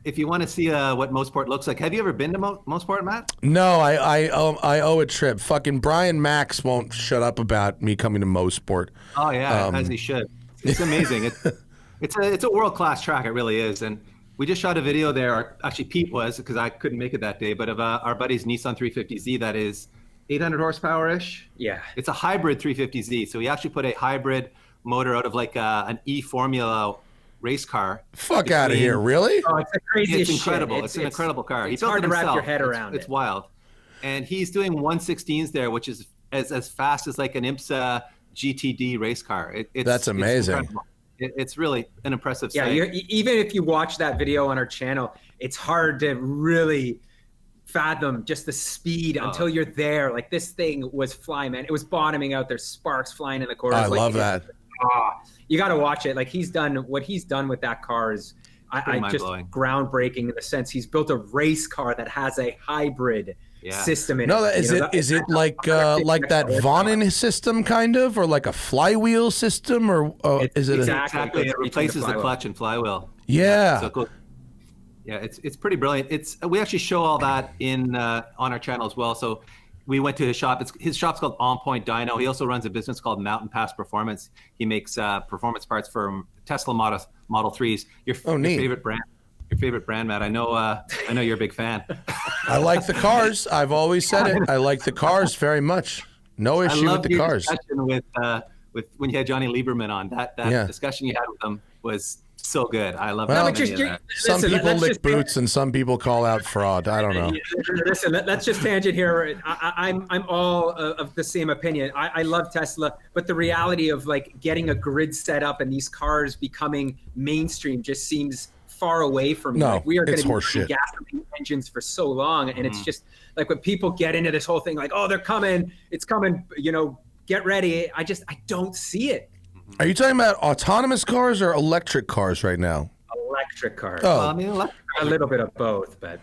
If you want to see what Mosport looks like, have you ever been to Mosport, Matt? No, I owe a trip. Fucking Brian Max won't shut up about me coming to Mosport. Oh yeah, as he should. It's amazing. It's a world class track. It really is. And we just shot a video there. Actually, Pete was, because I couldn't make it that day, but of our buddy's Nissan 350Z that is 800 horsepower ish. Yeah, it's a hybrid 350Z. So he actually put a hybrid motor out of like an E Formula race car. Fuck out of here, really? Oh, it's a crazy. It's incredible. It's an incredible car. It's hard to wrap your head around. It's wild, and he's doing 116s there, which is as fast as like an IMSA GTD race car. That's amazing. It's really an impressive sight. Yeah, even if you watch that video on our channel, it's hard to really fathom just the speed until you're there. Like this thing was flying, man. It was bottoming out. There's sparks flying in the corners. I love that. You got to watch it. Like what he's done with that car is just groundbreaking in the sense he's built a race car that has a hybrid system in it. Is it like that Vonnen system kind of, or like a flywheel system, or is it exactly? It replaces the clutch and flywheel. Yeah. So cool. Yeah, it's pretty brilliant. We actually show all that on our channel as well. So we went to his shop. His shop's called On Point Dyno. He also runs a business called Mountain Pass Performance. He makes performance parts for Tesla Model 3s. Your favorite brand. Your favorite brand, Matt. I know you're a big fan. I like the cars. I've always said it. I like the cars very much. No issue with the cars. Discussion with when you had Johnny Lieberman on, that discussion you had with him was so good. I love that. Some people lick boots and some people call out fraud. I don't know. Listen, let's just tangent here. I'm all of the same opinion. I love Tesla, but the reality of like getting a grid set up and these cars becoming mainstream just seems far away from me. No, Like, we are going it's to be horseshit. gasoline engines for so long, and it's just like when people get into this whole thing, like, oh, they're coming, it's coming, you know, get ready. I don't see it. Are you talking about autonomous cars or electric cars right now? Electric cars. Oh. Well, I mean, A little bit of both, but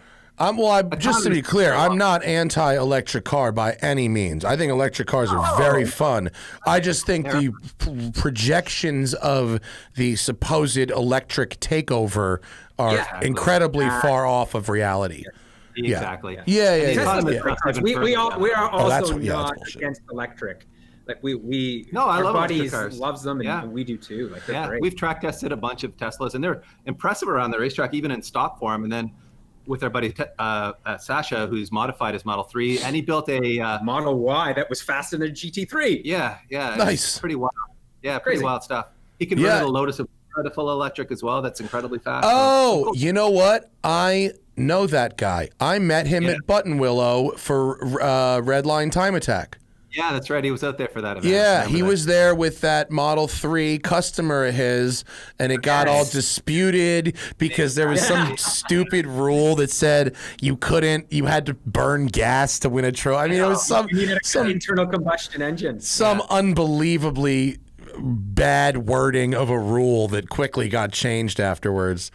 Just to be clear, I'm not anti-electric car by any means. I think electric cars are very fun. I just think the projections of the supposed electric takeover are incredibly far off of reality. Exactly. Yeah. We are also that's not bullshit. against electric. Like I love electric buddies cars. loves them, and we do too. Like, they're great. We've track tested a bunch of Teslas, and they're impressive around the racetrack, even in stock form. And then with our buddy Sasha, who's modified his Model 3, and he built a Model Y that was faster than a GT3. Yeah. Nice. Pretty wild. Yeah, pretty wild stuff. He can run a Lotus of full electric as well. That's incredibly fast. Oh, you know what? I know that guy. I met him at Button Willow for Redline Time Attack. Yeah, that's right. He was out there for that event. Yeah, he was there with that Model 3 customer of his, and it got all disputed because there was some stupid rule that said you had to burn gas to win a trophy. I mean, it was some internal combustion engine. Some unbelievably bad wording of a rule that quickly got changed afterwards.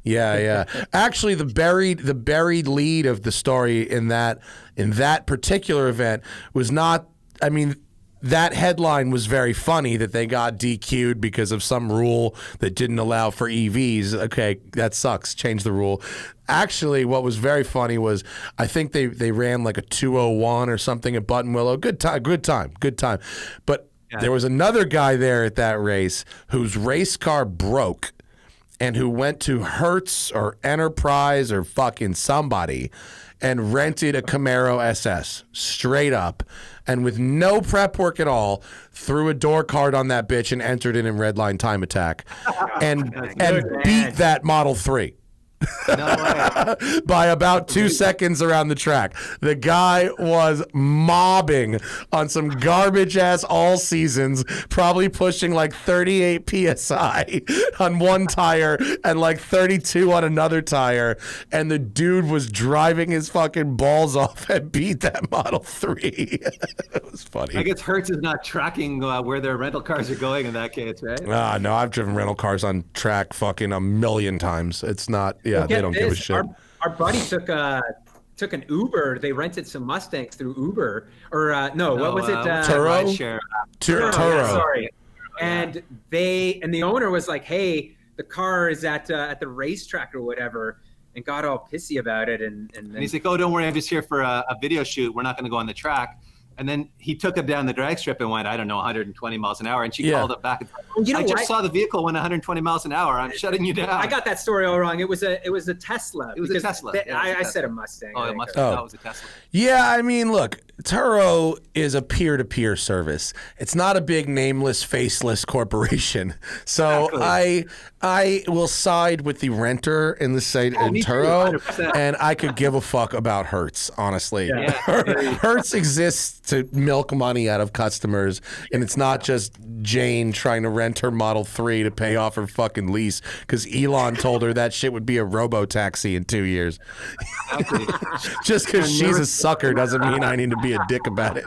Yeah. Actually, the buried lead of the story in that particular event was not. I mean, that headline was very funny that they got DQ'd because of some rule that didn't allow for EVs. Okay, that sucks. Change the rule. Actually, what was very funny was I think they ran like a 2:01 or something at Button Willow. Good time. But there was another guy there at that race whose race car broke and who went to Hertz or Enterprise or fucking somebody and rented a Camaro SS straight up and with no prep work at all, threw a door card on that bitch and entered it in Redline Time Attack and beat that Model 3. By about 2 seconds around the track. The guy was mobbing on some garbage ass all seasons, probably pushing like 38 psi on one tire and like 32 on another tire, and the dude was driving his fucking balls off and beat that Model 3. It was funny. I guess Hertz is not tracking where their rental cars are going in that case, right? No, I've driven rental cars on track fucking a million times. It's not. Yeah, they don't give a shit. Our buddy took an Uber. They rented some Mustangs through Uber, or what was it? Turo. Turo. Sorry. And the owner was like, "Hey, the car is at the racetrack or whatever," and got all pissy about it. And he's like, "Oh, don't worry, I'm just here for a video shoot. We're not going to go on the track." And then he took him down the drag strip and went, 120 miles an hour. And she called him back and said, I just saw the vehicle went 120 miles an hour. I'm shutting you down. I got that story all wrong. It was a Tesla. It was a Tesla. I said a Mustang. Oh, a Mustang. That was a Tesla. Yeah, I mean, look, Turo is a peer-to-peer service. It's not a big nameless, faceless corporation. So I will side with the renter in the site in Turo, and I could give a fuck about Hertz, honestly. Yeah. Hertz exists to milk money out of customers, and it's not just Jane trying to rent her Model 3 to pay off her fucking lease because Elon told her that shit would be a robo-taxi in 2 years. Just because she's a sucker doesn't mean I need to be a dick about it.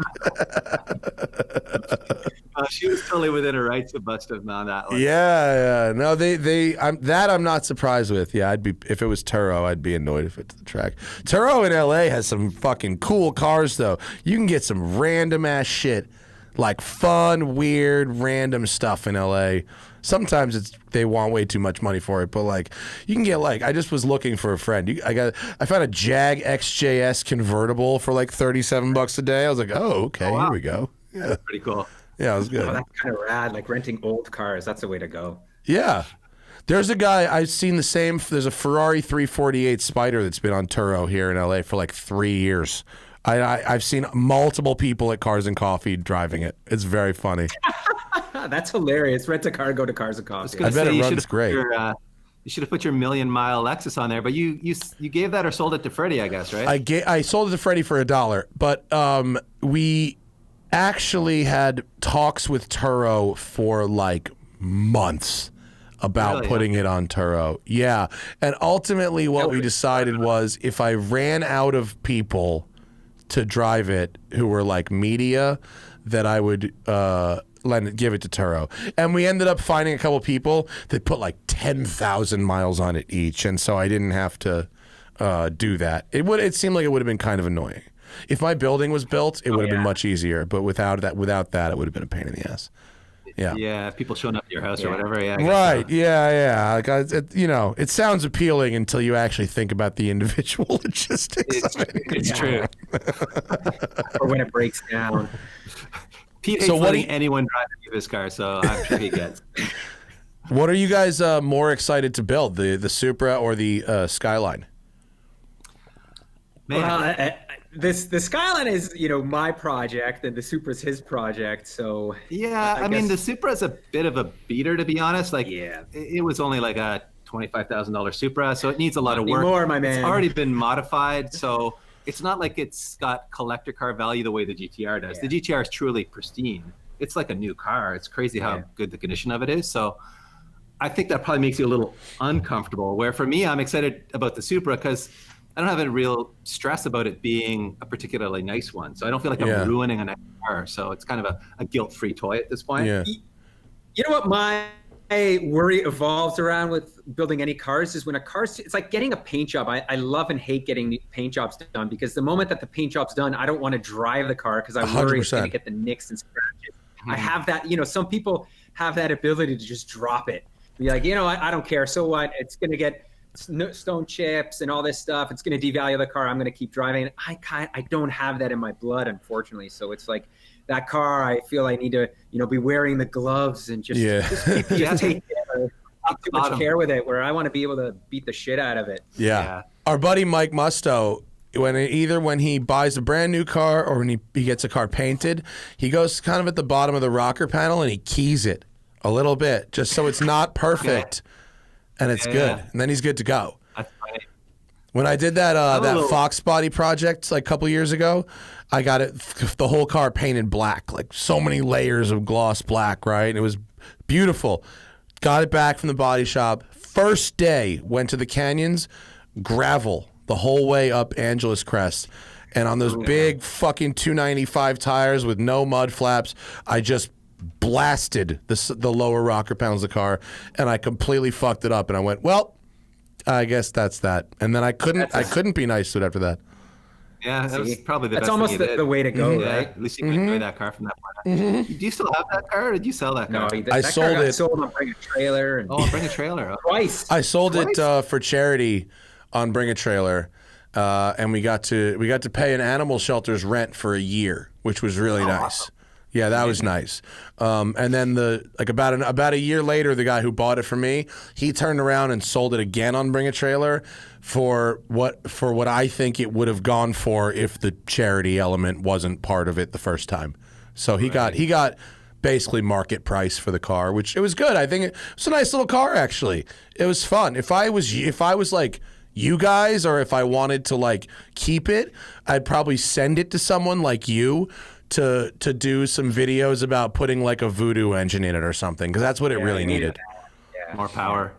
She was totally within her rights to bust him on that one. Yeah. No, I'm not surprised with. Yeah, if it was Turo, I'd be annoyed if it's the track. Turo in LA has some fucking cool cars though. You can get some random ass shit, like fun, weird, random stuff in LA. Sometimes they want way too much money for it, but like you can get like I just was looking for a friend. I found a Jag XJS convertible for like $37 a day. I was like, oh, okay, here we go. Yeah, that's pretty cool. Yeah, it was good. Oh, that's kind of rad. Like renting old cars, that's the way to go. Yeah. There's a guy, I've seen the same, there's a Ferrari 348 Spider that's been on Turo here in LA for like 3 years. I've seen multiple people at Cars and Coffee driving it. It's very funny. That's hilarious. Rent a car, go to Cars and Coffee. I bet it runs great. You should have put your $1 million mile Lexus on there, but you gave that or sold it to Freddie, I guess, right? I sold it to Freddie for $1, but we actually had talks with Turo for like months about putting it on Turo. Yeah. And ultimately what we decided was if I ran out of people to drive it who were like media, that I would give it to Turo. And we ended up finding a couple people that put like 10,000 miles on it each. And so I didn't have to do that. It seemed like it would have been kind of annoying. If my building was built, it would have been much easier. But without that, it would have been a pain in the ass. Yeah. Yeah. People showing up at your house or whatever. Yeah. Right. So. Yeah. Like, it sounds appealing until you actually think about the individual logistics of it. It's true. Or when it breaks down. Pete hates letting anyone drive this car, so I'm sure he gets. What are you guys more excited to build, the Supra or the Skyline? Man. Well, the Skyline is, my project, and the Supra's his project. So yeah, I mean, the Supra is a bit of a beater, to be honest. Like, it was only like a $25,000 Supra, so it needs a lot of work. More, my man. It's already been modified, so it's not like it's got collector car value the way the GTR does. The GTR is truly pristine. It's like a new car. It's crazy how good the condition of it is. So I think that probably makes you a little uncomfortable. Where for me, I'm excited about the Supra because I don't have any real stress about it being a particularly nice one. So I don't feel like I'm ruining a nice car. So it's kind of a guilt-free toy at this point. Yeah. You know what my worry evolves around with building any cars is when a car, it's like getting a paint job. I love and hate getting paint jobs done because the moment that the paint job's done, I don't want to drive the car because I worry it's going to get the nicks and scratches. I have that, some people have that ability to just drop it. Be like, I don't care. So what? It's going to get stone chips and all this stuff. It's going to devalue the car. I'm going to keep driving. I don't have that in my blood, unfortunately. So it's like that car, I feel I need to, be wearing the gloves and just take too much care with it, where I want to be able to beat the shit out of it. Yeah. Our buddy Mike Musto, when he buys a brand new car or when he gets a car painted, he goes kind of at the bottom of the rocker panel and he keys it a little bit just so it's not perfect and it's good. And then he's good to go. That's funny. When I did that Fox body project like a couple years ago, I got the whole car painted black, like so many layers of gloss black, right? It was beautiful. Got it back from the body shop. First day, went to the canyons, gravel the whole way up Angeles Crest. And on those big fucking 295 tires with no mud flaps, I just blasted the lower rocker panels of the car, and I completely fucked it up. And I went, well, I guess that's that. And then I couldn't be nice to it after that. Yeah, that was probably the best. That's almost the way to go, right? At least you can enjoy that car from that point. Do you still have that car, or did you sell that car? No, I sold it. Sold on Bring a Trailer. Bring a Trailer. Twice. I sold it for charity on Bring a Trailer, and we got to pay an animal shelter's rent for a year, which was really nice. Awesome. Yeah, that was nice. And then about a year later, the guy who bought it from me, he turned around and sold it again on Bring a Trailer for what I think it would have gone for if the charity element wasn't part of it the first time. So he got basically market price for the car, which it was good. I think it was a nice little car actually. It was fun. If I was like you guys, or if I wanted to like keep it, I'd probably send it to someone like you to do some videos about putting like a voodoo engine in it or something, because that's what it really needed. Yeah. More power.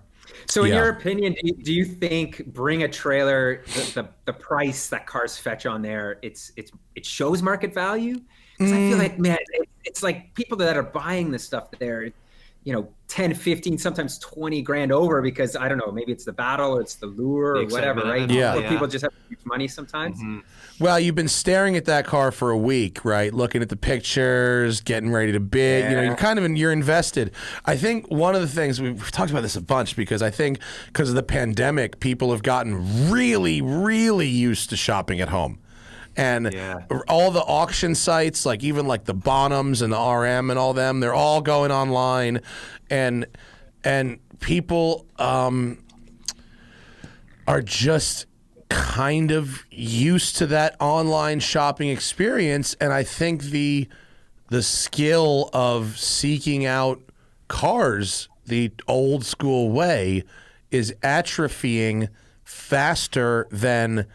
So in your opinion, do you think Bring a Trailer, the price that cars fetch on there, it shows market value? Because I feel like, man, it's like people that are buying this stuff there, 10, 15, sometimes 20 grand over, because I don't know, maybe it's the battle or it's the lure or whatever, right? Or people just have huge money sometimes. Mm-hmm. Well, you've been staring at that car for a week, right? Looking at the pictures, getting ready to bid. You're invested. I think one of the things, we've talked about this a bunch, because I think because of the pandemic, people have gotten really, really used to shopping at home. And all the auction sites, like even like the Bonhams and the RM and all them, they're all going online, and people are just kind of used to that online shopping experience. And I think the skill of seeking out cars the old school way is atrophying faster than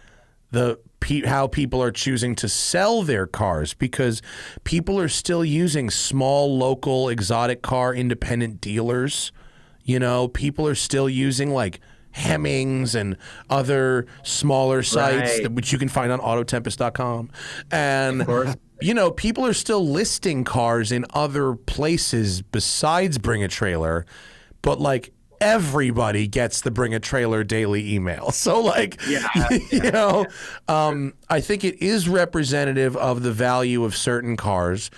how people are choosing to sell their cars, because people are still using small, local, exotic car independent dealers, You know, people are still using like Hemmings and other smaller sites which you can find on autotempest.com. And, you know, people are still listing cars in other places besides Bring a Trailer, but like everybody gets the Bring a Trailer daily email. So like, you know, I think it is representative of the value of certain cars,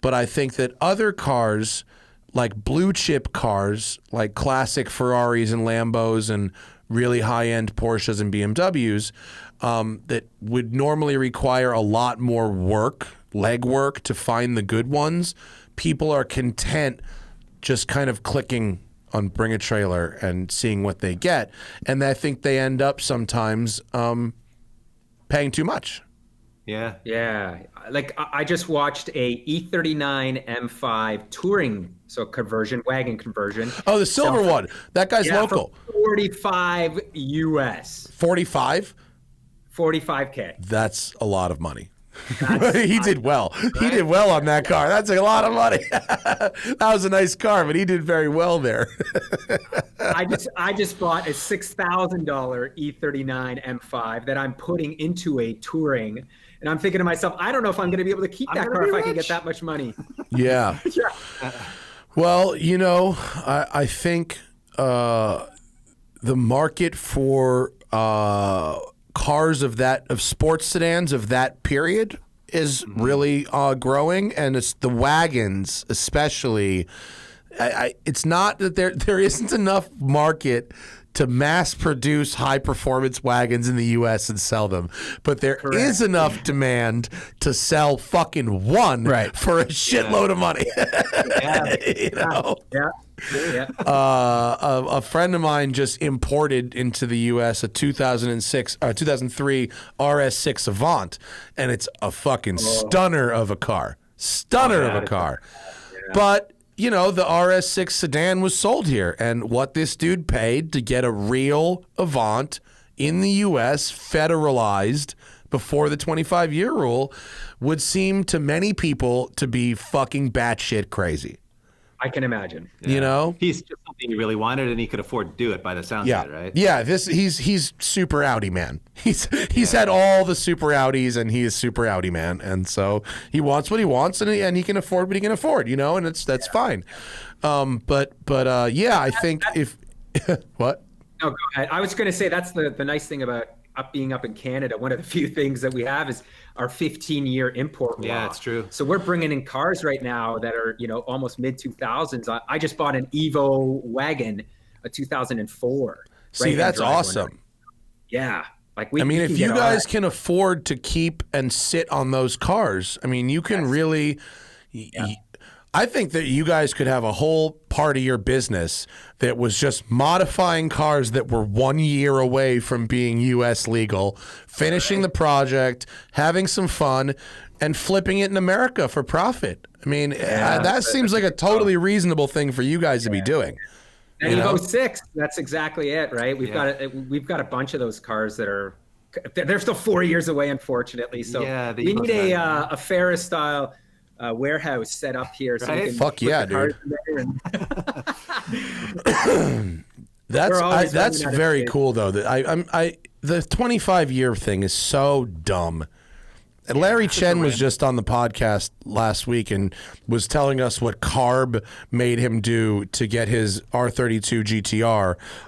but I think that other cars, like blue chip cars, like classic Ferraris and Lambos and really high-end Porsches and BMWs that would normally require a lot more work, legwork to find the good ones, people are content just kind of clicking on Bring a Trailer and seeing what they get. And I think they end up sometimes paying too much. Yeah. Yeah. Like I just watched a E39 M5 touring, so wagon conversion. Oh, the silver one. That guy's local. For 45 US. 45? 45K. That's a lot of money. He did well. Right? He did well on that car. That's a lot of money. That was a nice car, but he did very well there. I just bought a $6,000 E39 M5 that I'm putting into a touring, and I'm thinking to myself, I don't know if I'm going to be able to keep that car if I can get that much money. Yeah. Well, you know, I think the market for cars of sports sedans of that period is really growing, and it's the wagons especially. It's not that there isn't enough market to mass produce high performance wagons in the US and sell them, but there is enough demand to sell fucking one for a shitload of money. You know? A friend of mine just imported into the US a 2003 RS6 Avant, and it's a fucking stunner of a car. But you know, the RS6 sedan was sold here, and what this dude paid to get a real Avant in the U.S. federalized before the 25-year rule would seem to many people to be fucking batshit crazy. I can imagine. You know, he's just something he really wanted, and he could afford to do it by the sounds of it, right? Yeah, he's super Audi man. He's had all the super Audis, and he is super Audi man, and so he wants what he wants, and he can afford what he can afford. You know, and that's fine. But I think if what? No, go ahead. I was going to say that's the nice thing about being up in Canada. One of the few things that we have is our 15-year import law. Yeah, it's true. So we're bringing in cars right now that are, you know, almost mid-2000s. I just bought an Evo wagon, a 2004. See, that's awesome. Yeah. Like if you guys can afford to keep and sit on those cars, I mean, you can really I think that you guys could have a whole part of your business that was just modifying cars that were 1 year away from being U.S. legal, finishing the project, having some fun, and flipping it in America for profit. I mean, that seems like a totally reasonable thing for you guys to be doing. And Evo 6, that's exactly it, right? We've got a bunch of those cars that they're still 4 years away, unfortunately. So we need a Ferris style warehouse set up here. So we can dude. That's very cool though. That the 25-year thing is so dumb. And Larry Chen was just on the podcast last week and was telling us what CARB made him do to get his R32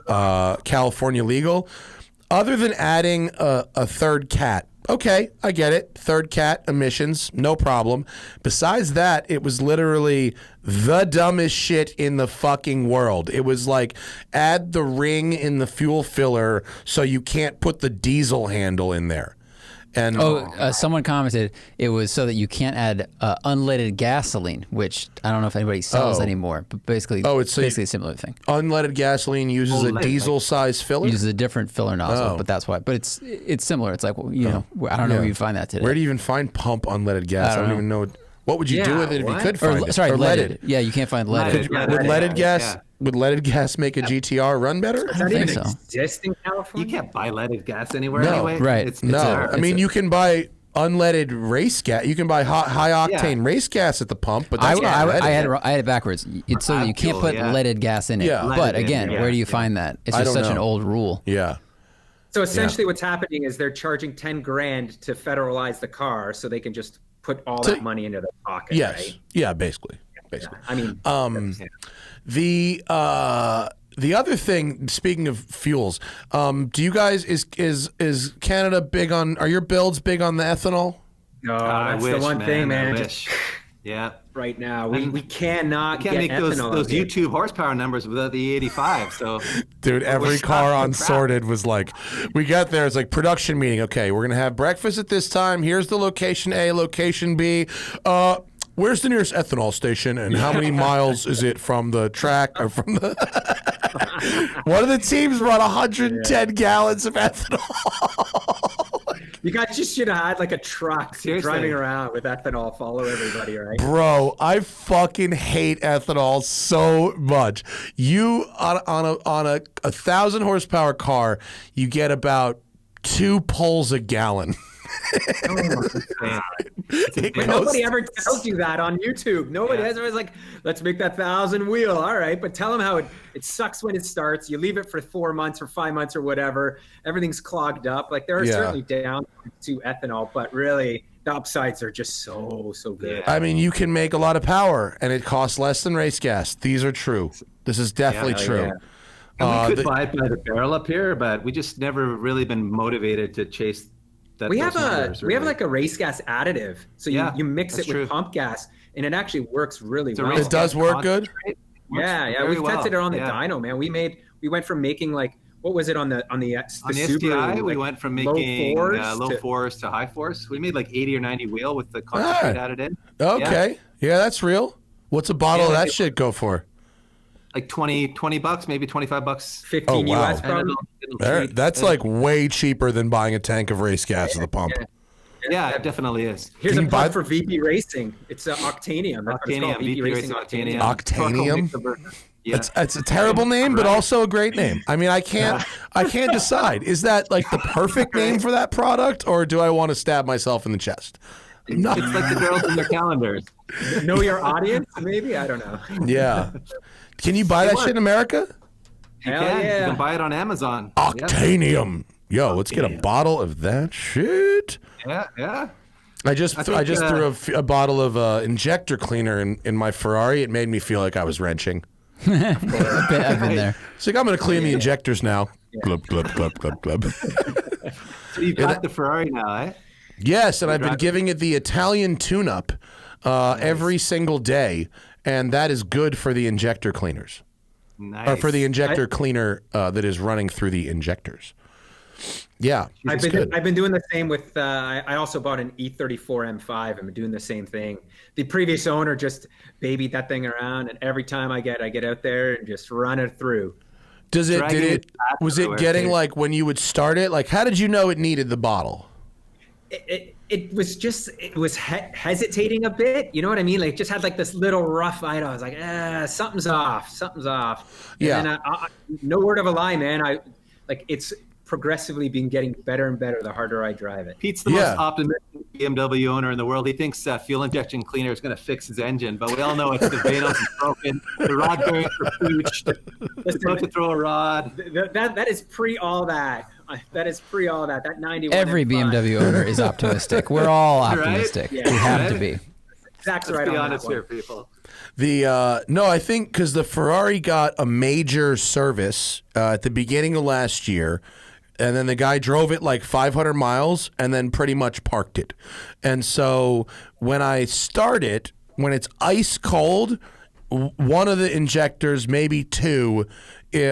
GTR California legal. Other than adding a third cat. Okay, I get it. Third cat emissions, no problem. Besides that, it was literally the dumbest shit in the fucking world. It was like, add the ring in the fuel filler so you can't put the diesel handle in there. And someone commented it was so that you can't add unleaded gasoline, which I don't know if anybody sells anymore. But basically, it's basically a similar thing. Unleaded gasoline uses a diesel-sized filler. Uses a different filler nozzle, but that's why. But it's similar. It's like I don't know where you find that today. Where do you even find pump unleaded gas? I don't even know. What would you do with it if you could find it? Sorry, leaded. Yeah, you can't find leaded. Would leaded gas? Would leaded gas make a GTR run better? Does that even exist in California? You can't buy leaded gas anywhere no, anyway. Right. I mean, you can buy unleaded race gas. You can buy high octane race gas at the pump, but that's not I had it backwards. It's so that you can't put leaded gas in it. Yeah. But again, where do you find that? It's just such an old rule. Yeah. So essentially what's happening is they're charging 10 grand to federalize the car so they can just put all that money into their pocket, right? Yeah, basically. Yeah. I mean, the other thing, speaking of fuels, do you guys is Canada big on? Are your builds big on the ethanol? No, that's the one thing, man. Yeah. Right now, we cannot. You can't make those YouTube horsepower numbers without the 85. So, dude, every car on Sorted was like, we got there. It's like production meeting. Okay, we're gonna have breakfast at this time. Here's the location A, location B. Where's the nearest ethanol station, and how many miles is it from the track or from the? One of the teams brought 110 gallons of ethanol. You guys just should have had like a truck driving around with ethanol, follow everybody, right? Bro, I fucking hate ethanol so much. You on a 1,000 horsepower car, you get about 2 pulls a gallon. Nobody ever tells you that on YouTube. Nobody has always like, let's make that 1,000 wheel. All right, but tell them how it sucks when it starts. You leave it for 4 months or 5 months or whatever. Everything's clogged up. Like there are certainly down to ethanol, but really the upsides are just so good. I mean, you can make a lot of power, and it costs less than race gas. These are true. This is definitely true. And we could buy it by the barrel up here, but we just never really been motivated to chase. We have like a race gas additive, so you mix it with pump gas, and it actually works really well. It does work good. Yeah, we've tested it on the dyno, man. We went from making like, what was it on the Supra, STI? We went from making low force to high force. We made like 80 or 90 wheel with the concentrate added in. Okay, yeah, that's real. What's a bottle of that shit go for? Like $20, maybe $25. 15 US probably. That's like way cheaper than buying a tank of race gas at the pump. Yeah, it definitely is. Here's a plug for VP Racing. It's Octanium. Octanium, VP Racing Octanium. Octanium? Yeah. It's a terrible name, but also a great name. I mean, I can't decide. Is that like the perfect name for that product, or do I want to stab myself in the chest? No. It's like the girls in their calendars. Know your audience, maybe? I don't know. Yeah. Can you buy that shit in America? You can buy it on Amazon. Octanium. Yo, let's get a bottle of that shit. Yeah. I just threw a bottle of injector cleaner in my Ferrari. It made me feel like I was wrenching. I've been there. It's like, I'm going to clean the injectors now. Glub, glub, glub, glub, glub. So you've got the Ferrari now, eh? Yes, and I've been giving it the Italian tune-up every single day, and that is good for the injector cleaners. Nice. Or for the injector cleaner that is running through the injectors. Yeah, I've been doing the same with. I also bought an E34 M5. I've been doing the same thing. The previous owner just babied that thing around, and every time I get out there and just run it through. Was it getting like when you would start it? Like, how did you know it needed the bottle? It was hesitating a bit. You know what I mean? Like, it just had like this little rough idle. I was like, something's off. And then no word of a lie, man. It's progressively been getting better and better the harder I drive it. Pete's the most optimistic BMW owner in the world. He thinks fuel injection cleaner is going to fix his engine, but we all know it's the Vanos is broken, the rod bearings are pooched, it's about to throw a rod. That is pre all that. That is pre all that. That 91. Every BMW owner is optimistic. We're all optimistic. Right? Yeah. We have to be. Zach's right on that one. Here, people. I think because the Ferrari got a major service at the beginning of last year. And then the guy drove it like 500 miles and then pretty much parked it. And so when I start it, when it's ice cold, one of the injectors, maybe two,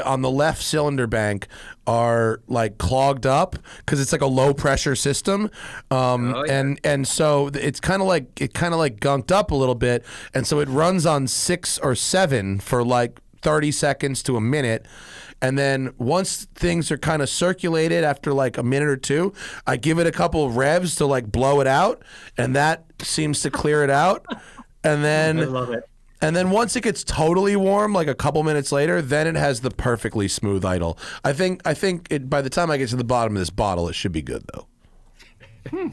on the left cylinder bank are like clogged up because it's like a low pressure system. And so it's kind of like gunked up a little bit. And so it runs on 6 or 7 for like 30 seconds to a minute. And then once things are kind of circulated after like a minute or two, I give it a couple of revs to like blow it out, and that seems to clear it out. And then I love it. And then once it gets totally warm, like a couple minutes later, then it has the perfectly smooth idle. I think by the time I get to the bottom of this bottle, it should be good though.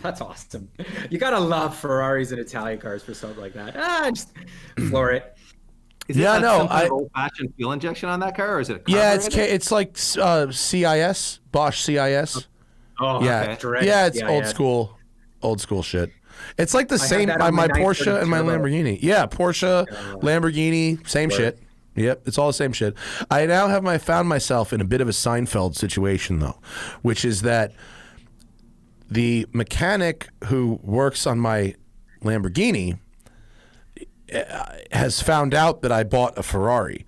That's awesome. You gotta love Ferraris and Italian cars for something like that. Just floor it. Is it some kind of old-fashioned fuel injection on that car, or is it a carburetor? Yeah, it's like CIS, Bosch CIS. Oh, yeah, okay. Yeah, it's old school shit. It's like the same by my Porsche and my Lamborghini. Yeah, Porsche, Lamborghini, same shit. Yep, it's all the same shit. I now have found myself in a bit of a Seinfeld situation though, which is that the mechanic who works on my Lamborghini has found out that I bought a Ferrari.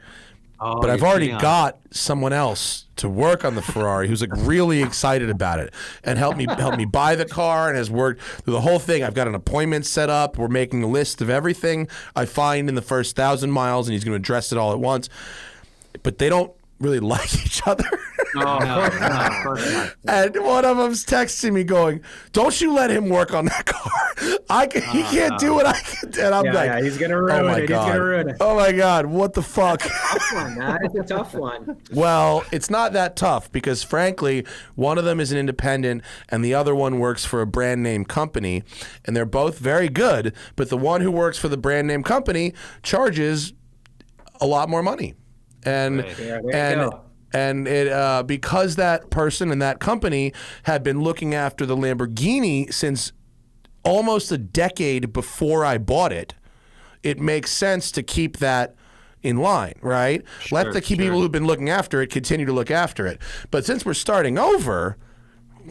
Oh, but I've already got someone else to work on the Ferrari who's like really excited about it and help me buy the car and has worked through the whole thing. I've got an appointment set up. We're making a list of everything I find in the first 1,000 miles, and he's going to address it all at once. But they don't really like each other. No, of course not. And one of them's texting me going, "Don't you let him work on that car. He can't do what I can do." And I'm like, he's gonna ruin it. He's gonna ruin it. Oh my God, what the fuck? Tough one. That is a tough one. Well, it's not that tough because frankly, one of them is an independent and the other one works for a brand name company, and they're both very good, but the one who works for the brand name company charges a lot more money. And and it because that person and that company had been looking after the Lamborghini since almost a decade before I bought it, it makes sense to keep that in line, right? Let the key people who've been looking after it continue to look after it. But since we're starting over,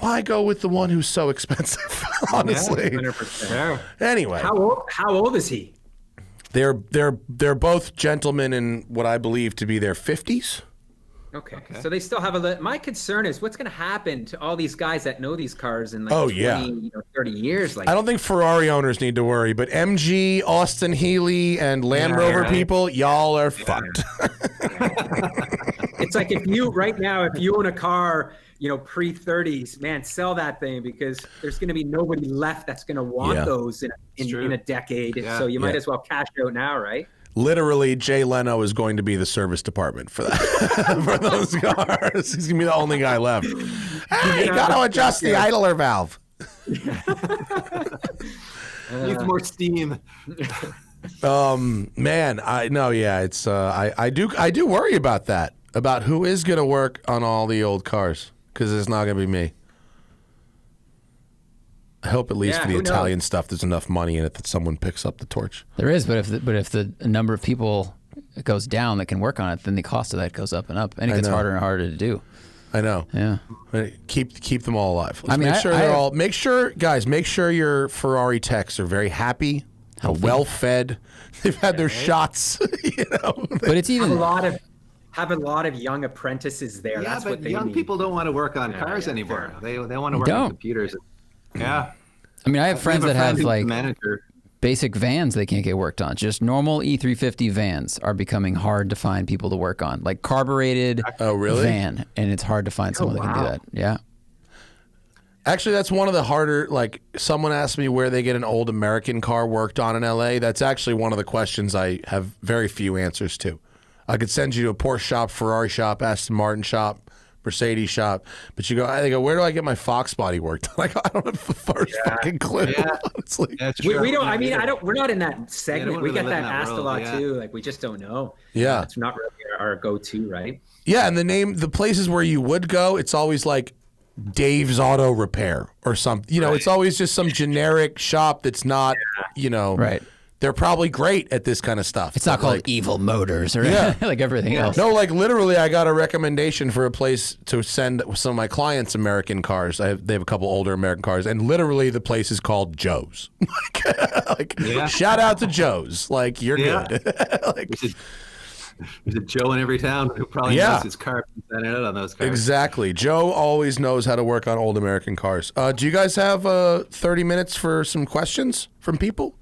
why go with the one who's so expensive? Honestly. 100%. Anyway, how old is he? They're both gentlemen in what I believe to be their 50s. Okay. So they still have my concern is what's going to happen to all these guys that know these cars in like 20, 30 years. Like, I don't think Ferrari owners need to worry, but MG, Austin Healey, and Land Rover people, y'all are fucked. It's like if you own a car, pre-30s, man, sell that thing because there's going to be nobody left that's going to want those in a decade. Yeah. So you might as well cash out now, right? Literally, Jay Leno is going to be the service department for that for those cars. He's gonna be the only guy left. Hey, you got to adjust the idler valve. Use more steam. Man, it's I do worry about that, about who is gonna work on all the old cars, because it's not gonna be me. I hope at least for the Italian stuff, there's enough money in it that someone picks up the torch. There is, but if the number of people goes down that can work on it, then the cost of that goes up and up, and it gets harder and harder to do. I know. Yeah. Keep them all alive. Make sure your Ferrari techs are very happy, well fed. They've had their shots. But it's even have a lot of young apprentices there. Yeah, that's what they young need. people don't want to work on cars anymore. They want to work on computers. Yeah. I mean, I have friends that have like basic vans they can't get worked on. Just normal E350 vans are becoming hard to find people to work on. Like carbureted van, and it's hard to find someone that can do that. Yeah. Actually, that's one of the harder, like someone asked me where they get an old American car worked on in LA. That's actually one of the questions I have very few answers to. I could send you to a Porsche shop, Ferrari shop, Aston Martin shop, Mercedes shop, but they go, where do I get my Fox body worked? Like, I don't have the first fucking clue. Yeah. Honestly. We don't. I mean, we're not in that segment. We get that asked a lot too. Like, we just don't know. Yeah, it's not really our go-to, right? Yeah, and the places where you would go, it's always like Dave's Auto Repair or something. It's always just some generic shop that's not, right. They're probably great at this kind of stuff. It's not called Evil Motors or like everything else. No, like literally I got a recommendation for a place to send some of my clients American cars. They have a couple older American cars, and literally the place is called Joe's. Shout out to Joe's. Like, you're good. There's a Joe in every town who probably knows his car and out on those cars. Exactly. Joe always knows how to work on old American cars. Do you guys have 30 minutes for some questions from people?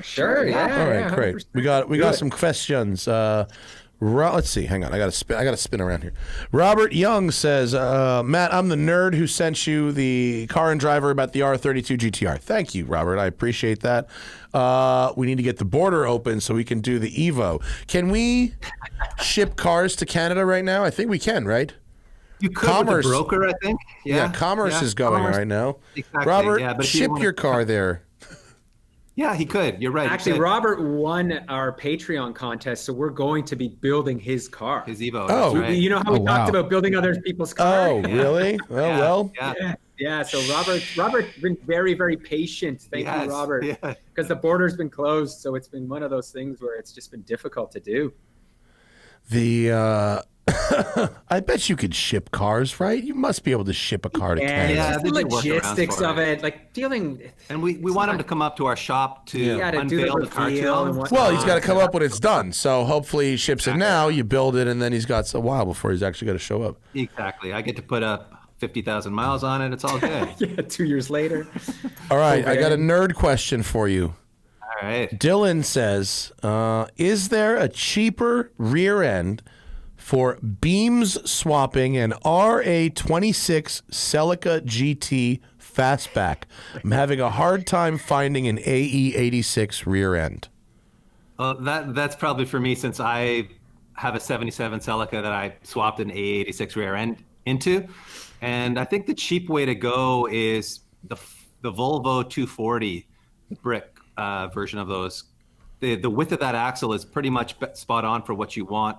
Sure. Yeah. All right, great. 100%. We got some questions. Let's see. Hang on. I got to spin around here. Robert Young says, Matt, I'm the nerd who sent you the car and driver about the R32 GTR. Thank you, Robert. I appreciate that. We need to get the border open so we can do the Evo. Can we ship cars to Canada right now? I think we can, right? You could Commerce, with the broker, I think. Yeah, Commerce is going right now. Exactly. Robert, but ship your car there. Yeah, he could. You're right. Actually, Robert won our Patreon contest, so we're going to be building his car. His Evo. Oh, right. You know how we talked about building other people's cars? Oh, really? Well. Yeah. So Robert's been very, very patient. Thank you, Robert. Because the border's been closed, so it's been one of those things where it's just been difficult to do. I bet you could ship cars, right? You must be able to ship a car to Canada. Yeah, the logistics of it, like dealing. And we want him to come up to our shop to unveil the car to him. Well, he's got to come up when it's done. So hopefully he ships it now, you build it, and then he's got a while before he's actually going to show up. Exactly. I get to put up 50,000 miles on it. It's all good. 2 years later. All right, I got a nerd question for you. All right. Dillon says, is there a cheaper rear end for beams swapping an RA26 Celica GT fastback? I'm having a hard time finding an AE86 rear end. That's probably for me, since I have a 77 Celica that I swapped an AE86 rear end into. And I think the cheap way to go is the Volvo 240 brick version of those. The width of that axle is pretty much spot on for what you want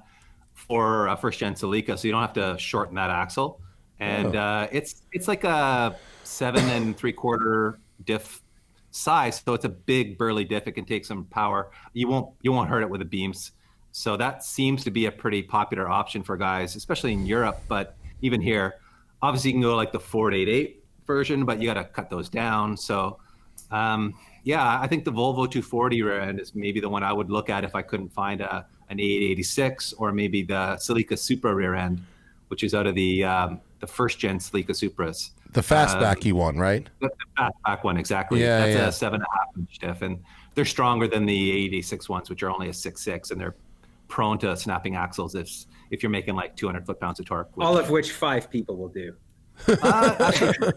for a first-gen Celica, so you don't have to shorten that axle. And it's like a 7 3/4 diff size, so it's a big burly diff. It can take some power. You won't hurt it with the beams. So that seems to be a pretty popular option for guys, especially in Europe, but even here. Obviously, you can go like the 488 version, but you got to cut those down. So, I think the Volvo 240 rear end is maybe the one I would look at if I couldn't find an 886, or maybe the Celica Supra rear end, which is out of the first-gen Celica Supras. The fastbacky one, right? The fastback one, exactly. Yeah, That's a 7.5-inch diff, and they're stronger than the 886 ones, which are only a 6.6, and they're prone to snapping axles if you're making like 200 foot-pounds of torque. All of which 5 people will do. Actually,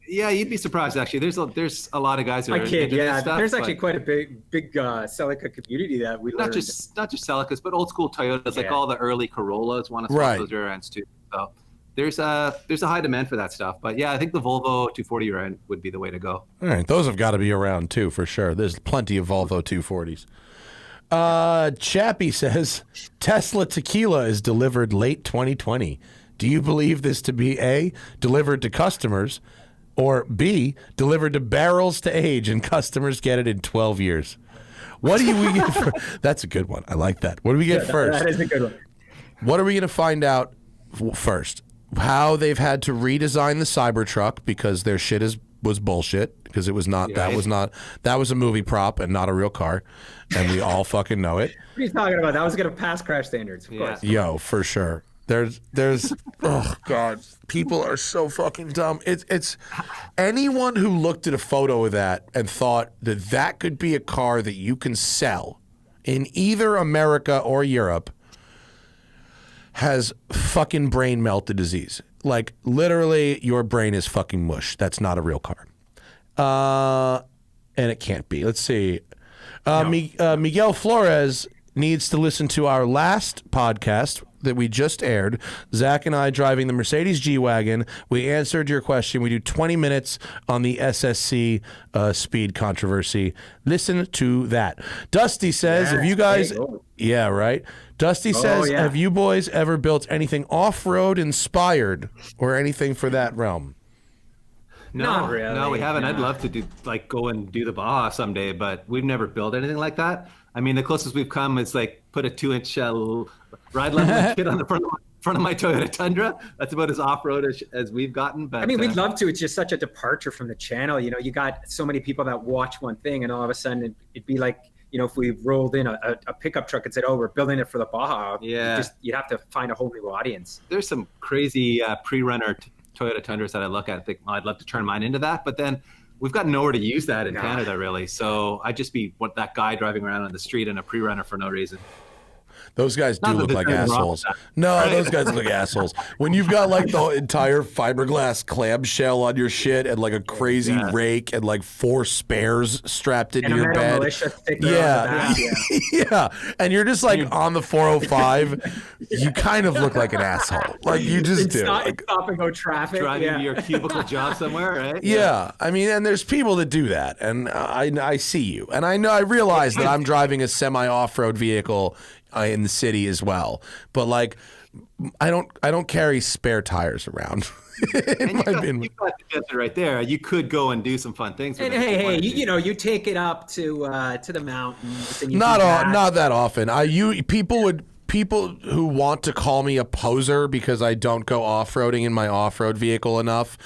yeah, you'd be surprised. Actually, there's a lot of guys who are into this stuff. There's actually quite a big Celica community that we not just Celicas, but old school Toyotas, like all the early Corollas want to swap those rear ends too. So there's a high demand for that stuff. But yeah, I think the Volvo 240 rear end would be the way to go. All right, those have got to be around too for sure. There's plenty of Volvo 240s. Chappie says Tesla tequila is delivered late 2020. Do you believe this to be A, delivered to customers, or B, delivered to barrels to age and customers get it in 12 years? What do we get for, that's a good one. I like that. What do we get first? That is a good one. What are we going to find out first? How they've had to redesign the Cybertruck because their shit was bullshit, because it was not, that was a movie prop and not a real car, and we all fucking know it. What are you talking about? That was going to pass crash standards, of course. Yo, for sure. There's oh god, people are so fucking dumb. It's anyone who looked at a photo of that and thought that could be a car that you can sell in either America or Europe has fucking brain melted disease. Like literally your brain is fucking mush. That's not a real car. And it can't be. Let's see. Miguel Flores needs to listen to our last podcast that we just aired. Zach and I driving the Mercedes G-Wagon. We answered your question. We do 20 minutes on the SSC speed controversy. Listen to that. Dusty says, have you guys... Yeah, right? Dusty says, have you boys ever built anything off-road inspired or anything for that realm? Not really. No, we haven't. I'd love to go and do the Baja someday, but we've never built anything like that. I mean, the closest we've come is like put a 2-inch ride level kit on the front of my Toyota Tundra. That's about as off-roadish as we've gotten. But I mean, we'd love to. It's just such a departure from the channel. You know, you got so many people that watch one thing, and all of a sudden it'd be like, you know, if we rolled in a pickup truck and said, "Oh, we're building it for the Baja," you'd have to find a whole new audience. There's some crazy pre-runner Toyota Tundras that I look at and think, oh, I'd love to turn mine into that, but then we've got nowhere to use that in Canada, really. So I'd just be that guy driving around on the street in a pre-runner for no reason. those guys do Not that look there's like anything wrong assholes. with No, those guys look like assholes. When you've got like the entire fiberglass clamshell on your shit and like a crazy rake and like 4 spares strapped into your bed. Militia sticker Yeah. on the back, Yeah. And you're just like on the 405, you kind of look like an asshole. Like you just do. Like, stop and go traffic. Driving to your cubicle job somewhere, right? yeah. I mean, and there's people that do that, and I see you, and I realize that I'm driving a semi off-road vehicle in the city as well, but like I don't carry spare tires around. And you got the desert right there. You could go and do some fun things. And hey, you take it up to the mountains. And not that often. People who want to call me a poser because I don't go off-roading in my off-road vehicle enough,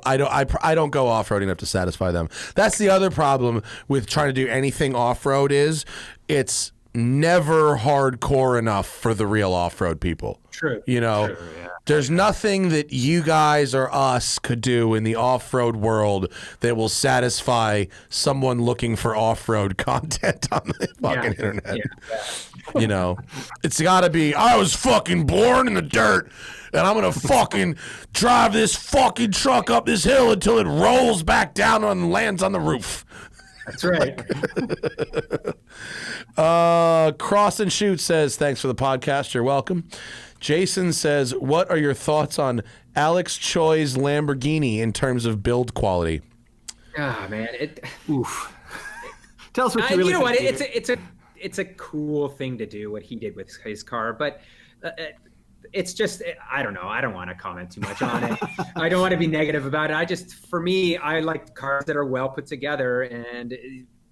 I don't go off-roading enough to satisfy them. That's the other problem with trying to do anything off-road is it's never hardcore enough for the real off-road people. True. You know, True, yeah. There's nothing that you guys or us could do in the off-road world that will satisfy someone looking for off-road content on the fucking internet. Yeah. You know, it's got to be, I was fucking born in the dirt and I'm going to fucking drive this fucking truck up this hill until it rolls back down and lands on the roof. That's right. Cross and Shoot says, thanks for the podcast. You're welcome. Jason says, what are your thoughts on Alex Choi's Lamborghini in terms of build quality? Ah, man. Oof. Tell us what you really know what? think. It's a cool thing to do what he did with his car, but it's just, I don't know. I don't want to comment too much on it. I don't want to be negative about it. For me, I like cars that are well put together, and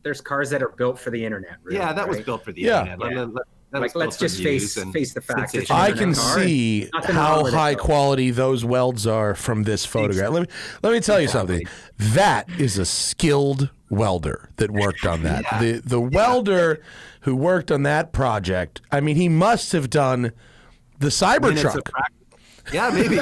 there's cars that are built for the internet. Really, yeah, that was built for the internet. Yeah. Let's just face the facts. I can see how high quality those welds are from this photograph. Let me tell you something. That is a skilled welder that worked on that. The welder who worked on that project, I mean, he must have done the Cybertruck. Yeah, maybe.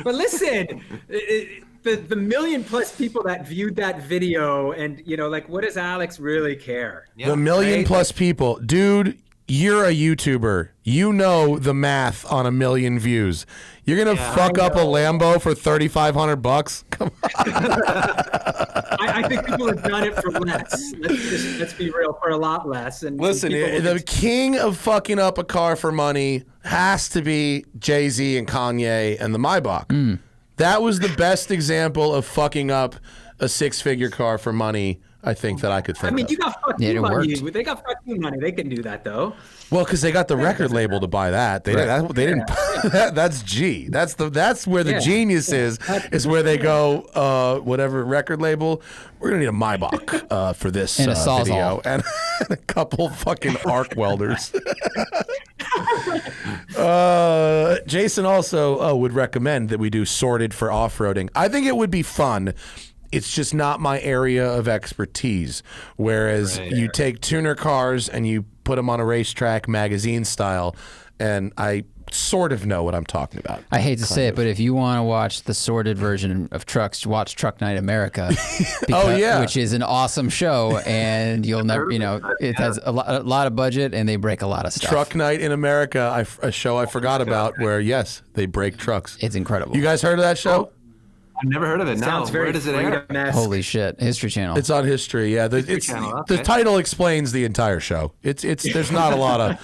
But listen, the million plus people that viewed that video, and what does Alex really care? The million plus people, dude. You're a YouTuber. You know the math on 1 million views. You're gonna fuck up a Lambo for $3,500? Come on. I think people have done it for less. Let's be real, for a lot less. And listen, the king of fucking up a car for money has to be Jay-Z and Kanye and the Maybach. That was the best example of fucking up a 6-figure car for money, I think, that I could think of. I mean, you got fuck you money. They got fuck you money. They can do that, though. Well, because they got the record label to buy that. They didn't. That's G. That's where the genius is where they go, whatever record label, we're going to need a Maybach for this and a video. And a couple fucking arc welders. Jason also would recommend that we do sorted for off-roading. I think it would be fun. It's just not my area of expertise. Whereas you take tuner cars and you put them on a racetrack magazine style, and I sort of know what I'm talking about. I hate to say it, but if you want to watch the sorted version of trucks, watch Truck Night America. Which is an awesome show, and you'll never, it has a lot of budget, and they break a lot of stuff. Truck Night in America, a show I forgot about, where yes, they break trucks. It's incredible. You guys heard of that show? I've never heard of it. Sounds very Where does it air? Holy shit, History Channel. It's on History. Yeah, the title explains the entire show. It's there's not a lot of.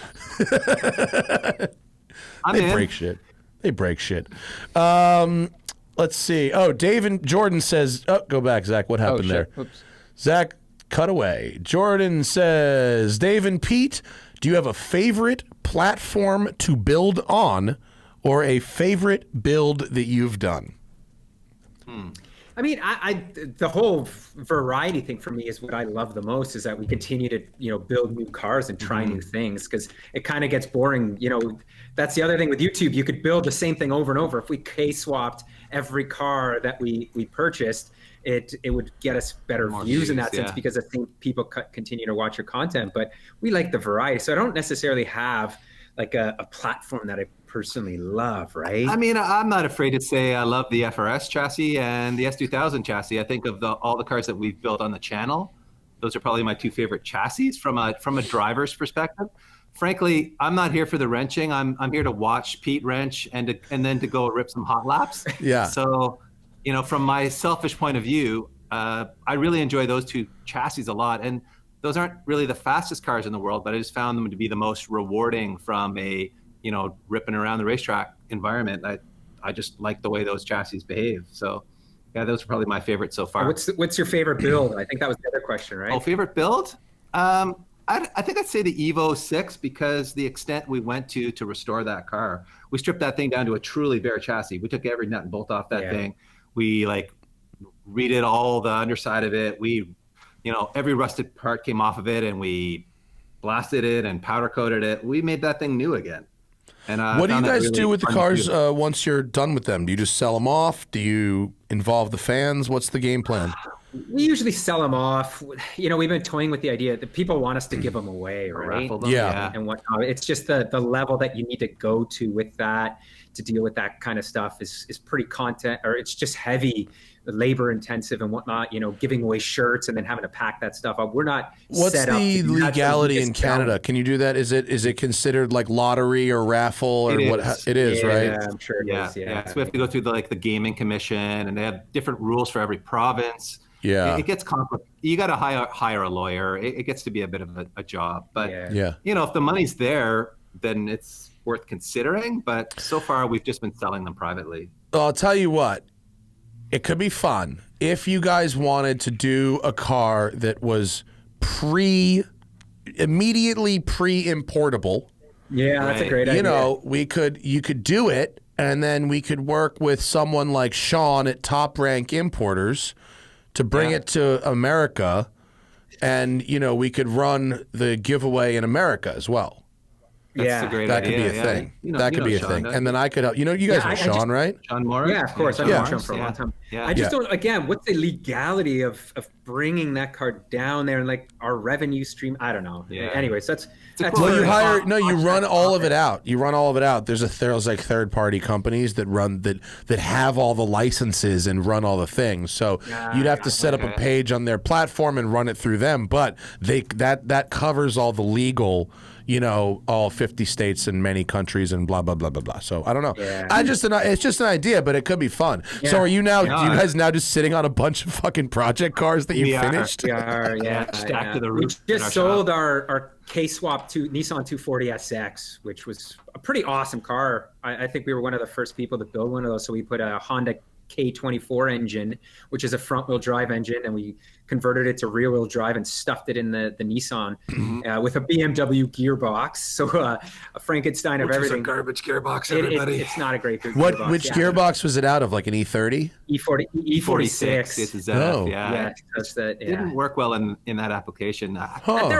They break shit. Let's see. Oh, Dave and Jordan says. Oh, go back, Zach. What happened there? Oops. Zach, cut away. Jordan says, Dave and Pete, do you have a favorite platform to build on, or a favorite build that you've done? I mean, the whole variety thing for me is what I love the most, is that we continue to, build new cars and try new things, because it kind of gets boring. That's the other thing with YouTube. You could build the same thing over and over. If we K-swapped every car that we purchased, it would get us better views in that sense, because I think people continue to watch your content. But we like the variety. So I don't necessarily have like a platform that I personally love, right? I mean, I'm not afraid to say I love the FRS chassis and the S2000 chassis. I think of all the cars that we've built on the channel, Those are probably my two favorite chassis from a driver's perspective. Frankly, I'm not here for the wrenching. I'm here to watch Pete wrench and then to go rip some hot laps. Yeah. So, from my selfish point of view, I really enjoy those two chassis a lot. And those aren't really the fastest cars in the world, but I just found them to be the most rewarding from a, ripping around the racetrack environment. I just like the way those chassis behave. So, yeah, those are probably my favorite so far. What's your favorite build? I think that was the other question, right? Oh, favorite build? I think I'd say the Evo 6 because the extent we went to restore that car. We stripped that thing down to a truly bare chassis. We took every nut and bolt off that thing. We redid all the underside of it. We, every rusted part came off of it, and we blasted it and powder coated it. We made that thing new again. And what do you guys do with the cars once you're done with them? Do you just sell them off? Do you involve the fans? What's the game plan? We usually sell them off. We've been toying with the idea that people want us to give them away, right? Yeah. And whatnot. It's just the level that you need to go to with that to deal with that kind of stuff is pretty it's just heavy, labor intensive and whatnot, giving away shirts and then having to pack that stuff up. We're not What's set up the to do that, legality in Canada? Can you do that? Is it considered like lottery or raffle or what? It is, right? Yeah, I'm sure it is. Yeah. So we have to go through the gaming commission, and they have different rules for every province. Yeah. It gets complicated. You got to hire a lawyer. It gets to be a bit of a job. But, if the money's there, then it's worth considering. But so far, we've just been selling them privately. I'll tell you what. It could be fun if you guys wanted to do a car that was immediately pre-importable. Yeah, that's a great idea. You could do it, and then we could work with someone like Sean at Top Rank Importers to bring it to America, and we could run the giveaway in America as well. That's a great that idea. Could be a thing. That could be a thing. And then I could help. You guys know Sean, right? Sean Morris? Yeah, of course. I've known Sean for a long time. Yeah. I just don't, again, what's the legality of bringing that car down there and our revenue stream? I don't know. Yeah. Anyways, that's well, you run all of it out. You run all of it out. There's third party companies that run that have all the licenses and run all the things. So you'd have to set up a page on their platform and run it through them. But that covers all the legal, all 50 states and many countries and blah blah blah blah blah. So I don't know. Yeah. It's just an idea, but it could be fun. Yeah. So are you now? Do you guys now just sitting on a bunch of fucking project cars that you finished? We are. Yeah. Stacked to the roof. We just sold our K-swap to Nissan 240 SX, which was a pretty awesome car. I think we were one of the first people to build one of those. So we put a Honda K24 engine, which is a front-wheel drive engine, and we converted it to rear-wheel drive and stuffed it in the Nissan with a BMW gearbox. So a Frankenstein of everything. It's a garbage gearbox, everybody. It's not a great gearbox. Which gearbox was it out of? Like an E30? E46. It's a ZF, It didn't work well in that application. They're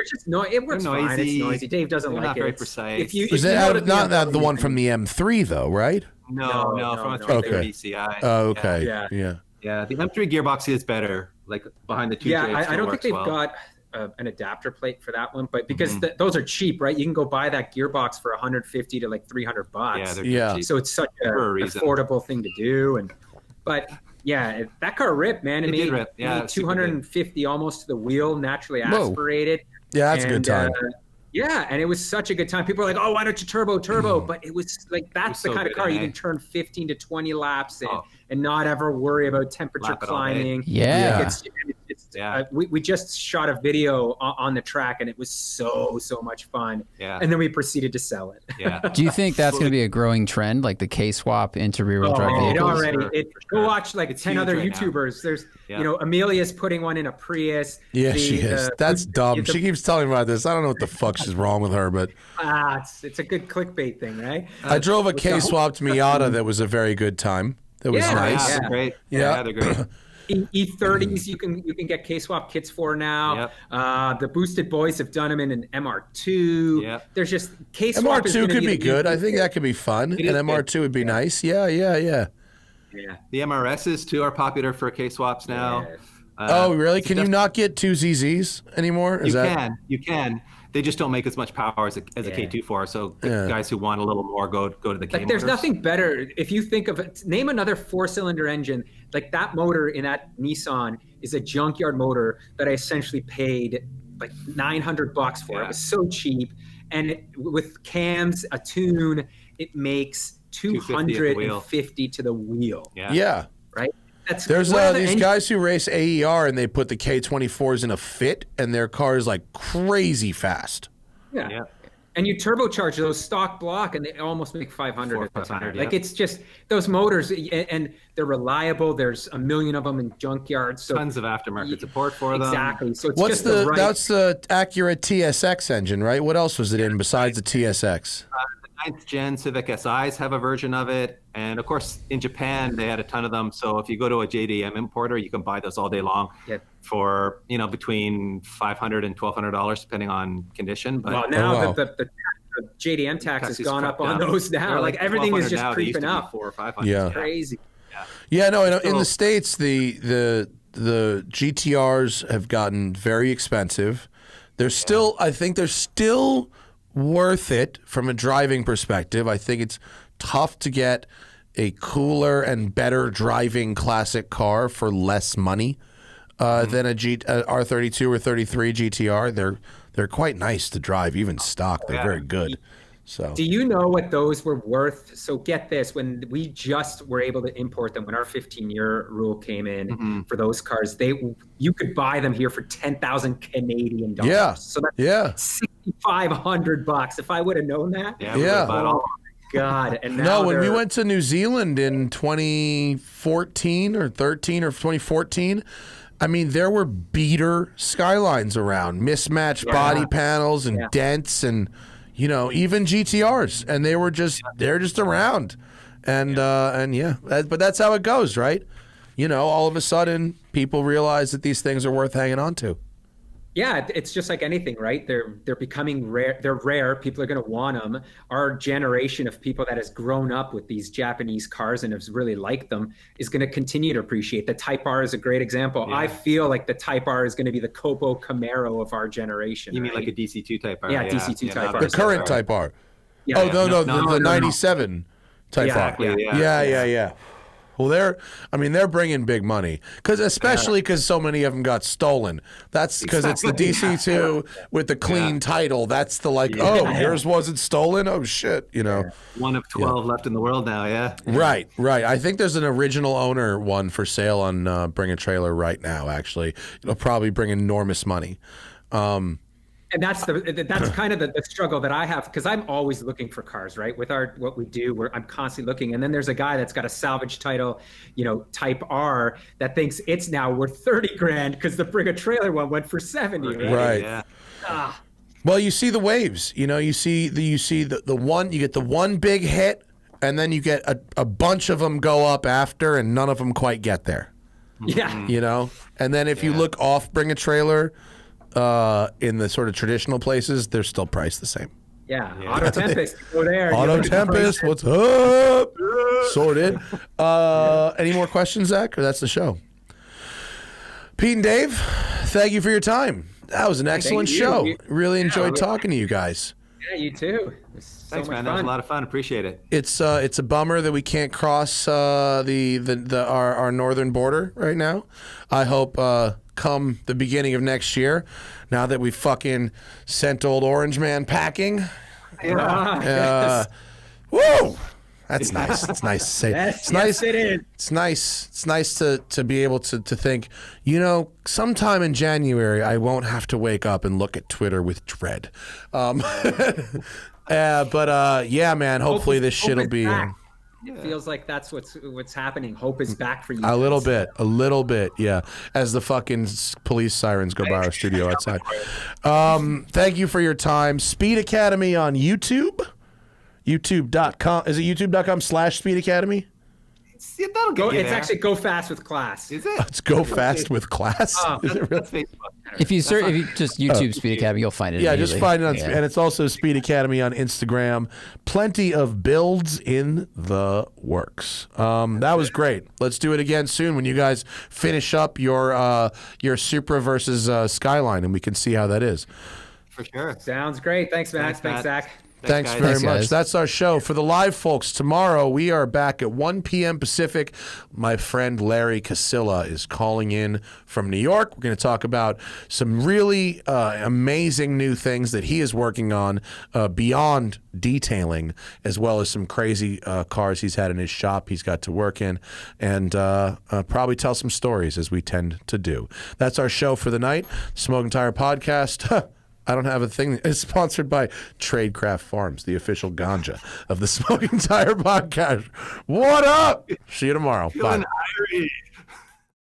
just noisy. It works fine. It's noisy. Dave doesn't like it. Not very precise. Was that not the one from the M3 though, right? No, from a 330 CI. Oh, okay. Yeah. The M3 gearbox is better, like behind the 2J. Yeah, I don't think they've got an adapter plate for that one, but because those are cheap, right? You can go buy that gearbox for $150 to like $300. Yeah, they're cheap. So it's such an affordable thing to do, but that car ripped, man. It did rip. Yeah, 250 almost to the wheel, naturally aspirated. Yeah, that's a good time. And it was such a good time. People were like, "Oh, why don't you turbo?" But it was like that's the kind of car you can turn 15 to 20 laps in and not ever worry about temperature climbing. We just shot a video on the track, and it was so much fun. Yeah. And then we proceeded to sell it. Yeah. Do you think that's going to be a growing trend, like the K-swap into rear-wheel drive vehicles? Go watch like 10 other YouTubers. There's, Amelia's putting one in a Prius. Yeah, she is. That's dumb. She keeps telling me about this. I don't know what the fuck is wrong with her, but it's a good clickbait thing, right? I drove a K-swapped Miata that was a very good time. That was nice. Yeah, great. Yeah, they're great. E30s you can get K-swap kits for now. The Boosted Boys have done them in an MR2. Yep. There's just K-swap MR2 could be good. I think that could be fun. An MR2 would be nice. Yeah. The MRSs too are popular for K-swaps now. Oh, really? Can you not get 2ZZs anymore? You can. They just don't make as much power as a K24. So guys who want a little more go to the K motors. There's nothing better. If you think of it, name another 4-cylinder engine like that motor in that Nissan is a junkyard motor that I essentially paid like $900 for. It was so cheap. And with cams, a tune, it makes 250 to the wheel. Yeah. Right? There's these guys who race AER and they put the K24s in a fit and their car is like crazy fast. Yeah. And you turbocharge those stock block and they almost make 500. Like it's just those motors, and they're reliable. There's a million of them in junkyards. So tons of aftermarket support for them. Exactly. So it's that's the Acura TSX engine, right? What else was it in besides the TSX? The 9th gen Civic SIs have a version of it. And of course, in Japan, they had a ton of them. So if you go to a JDM importer, you can buy those all day long for, between $500 and $1,200, depending on condition. But now the JDM tax has gone up on those now. Like everything is just creeping up. 400 or 500. Yeah. It's crazy. No, in the States, the GTRs have gotten very expensive. They're still, I think they're still worth it from a driving perspective. I think it's tough to get a cooler and better driving classic car for less money than a R32 or 33 GTR. They're quite nice to drive, even stock. They're very good. So, do you know what those were worth? So get this, when we just were able to import them, when our 15-year rule came in for those cars, you could buy them here for 10,000 Canadian dollars. Yeah. So that's $6,500. If I would have known that. Oh my God. And now when we went to New Zealand in 2014 or 13 or 2014, I mean, there were beater Skylines around, mismatched body panels and dents and, even GTRs, and they're just around. And but that's how it goes, right? All of a sudden people realize that these things are worth hanging on to. Yeah, it's just like anything, right? They're becoming rare. They're rare. People are going to want them. Our generation of people that has grown up with these Japanese cars and has really liked them is going to continue to appreciate. The Type R is a great example. Yeah. I feel like the Type R is going to be the Copo Camaro of our generation. You mean like a DC2 Type R? Yeah, DC2 Type R. The current Type R. Yeah, the 97 Type R. Yeah. Well, they're bringing big money because so many of them got stolen. That's because it's the DC2 with the clean title. That's the yours wasn't stolen. Oh shit, One of 12 left in the world now. Yeah. Right. I think there's an original owner one for sale on Bring a Trailer right now. Actually, it'll probably bring enormous money. And that's kind of the struggle that I have, because I'm always looking for cars, right? With what we do, I'm constantly looking. And then there's a guy that's got a salvage title, Type R, that thinks it's now worth $30,000 because the Bring a Trailer one went for $70,000. Right. Yeah. Well, you see the waves. You see the one. You get the one big hit, and then you get a bunch of them go up after, and none of them quite get there. Yeah. And then if you look off Bring a Trailer. In the sort of traditional places, they're still priced the same. Yeah. Auto Tempest, go there. Auto Tempest, what's up? Sorted. Any more questions, Zach? Or that's the show? Pete and Dave, thank you for your time. That was an excellent show. Really enjoyed talking to you guys. Yeah, you too. Thanks, man. That was a lot of fun. Appreciate it. It's a bummer that we can't cross our northern border right now. I hope come the beginning of next year, now that we fucking sent old Orange Man packing. Yeah. Whoa! That's nice. It's nice to say. It's nice. It is. It's nice. It's nice to be able to think, sometime in January I won't have to wake up and look at Twitter with dread. Yeah, man. Hopefully this shit will be. It feels like that's what's happening. Hope is back for you. A little bit, yeah. As the fucking police sirens go by our studio outside. Thank you for your time. Speed Academy on YouTube. YouTube.com. Is it youtube.com/Speed Academy? That'll go. It's actually Go Fast with Class. Is it? It's Go Fast with Class. Is it really? Facebook. If you just YouTube Speed Academy, you'll find it. Yeah, just find it on, and it's also Speed Academy on Instagram. Plenty of builds in the works. That was great. Let's do it again soon when you guys finish up your Supra versus Skyline, and we can see how that is. For sure. Sounds great. Thanks, Matt. Thanks, Zach. Thanks guys. very Thanks, much. guys. That's our show. For the live folks, tomorrow we are back at 1 p.m. Pacific. My friend Larry Casilla is calling in from New York. We're going to talk about some really amazing new things that he is working on beyond detailing, as well as some crazy cars he's had in his shop he's got to work in, and probably tell some stories, as we tend to do. That's our show for the night. Smoking Tire Podcast. I don't have a thing. It's sponsored by Tradecraft Farms, the official ganja of the Smoking Tire Podcast. What up? See you tomorrow. Bye. Irish.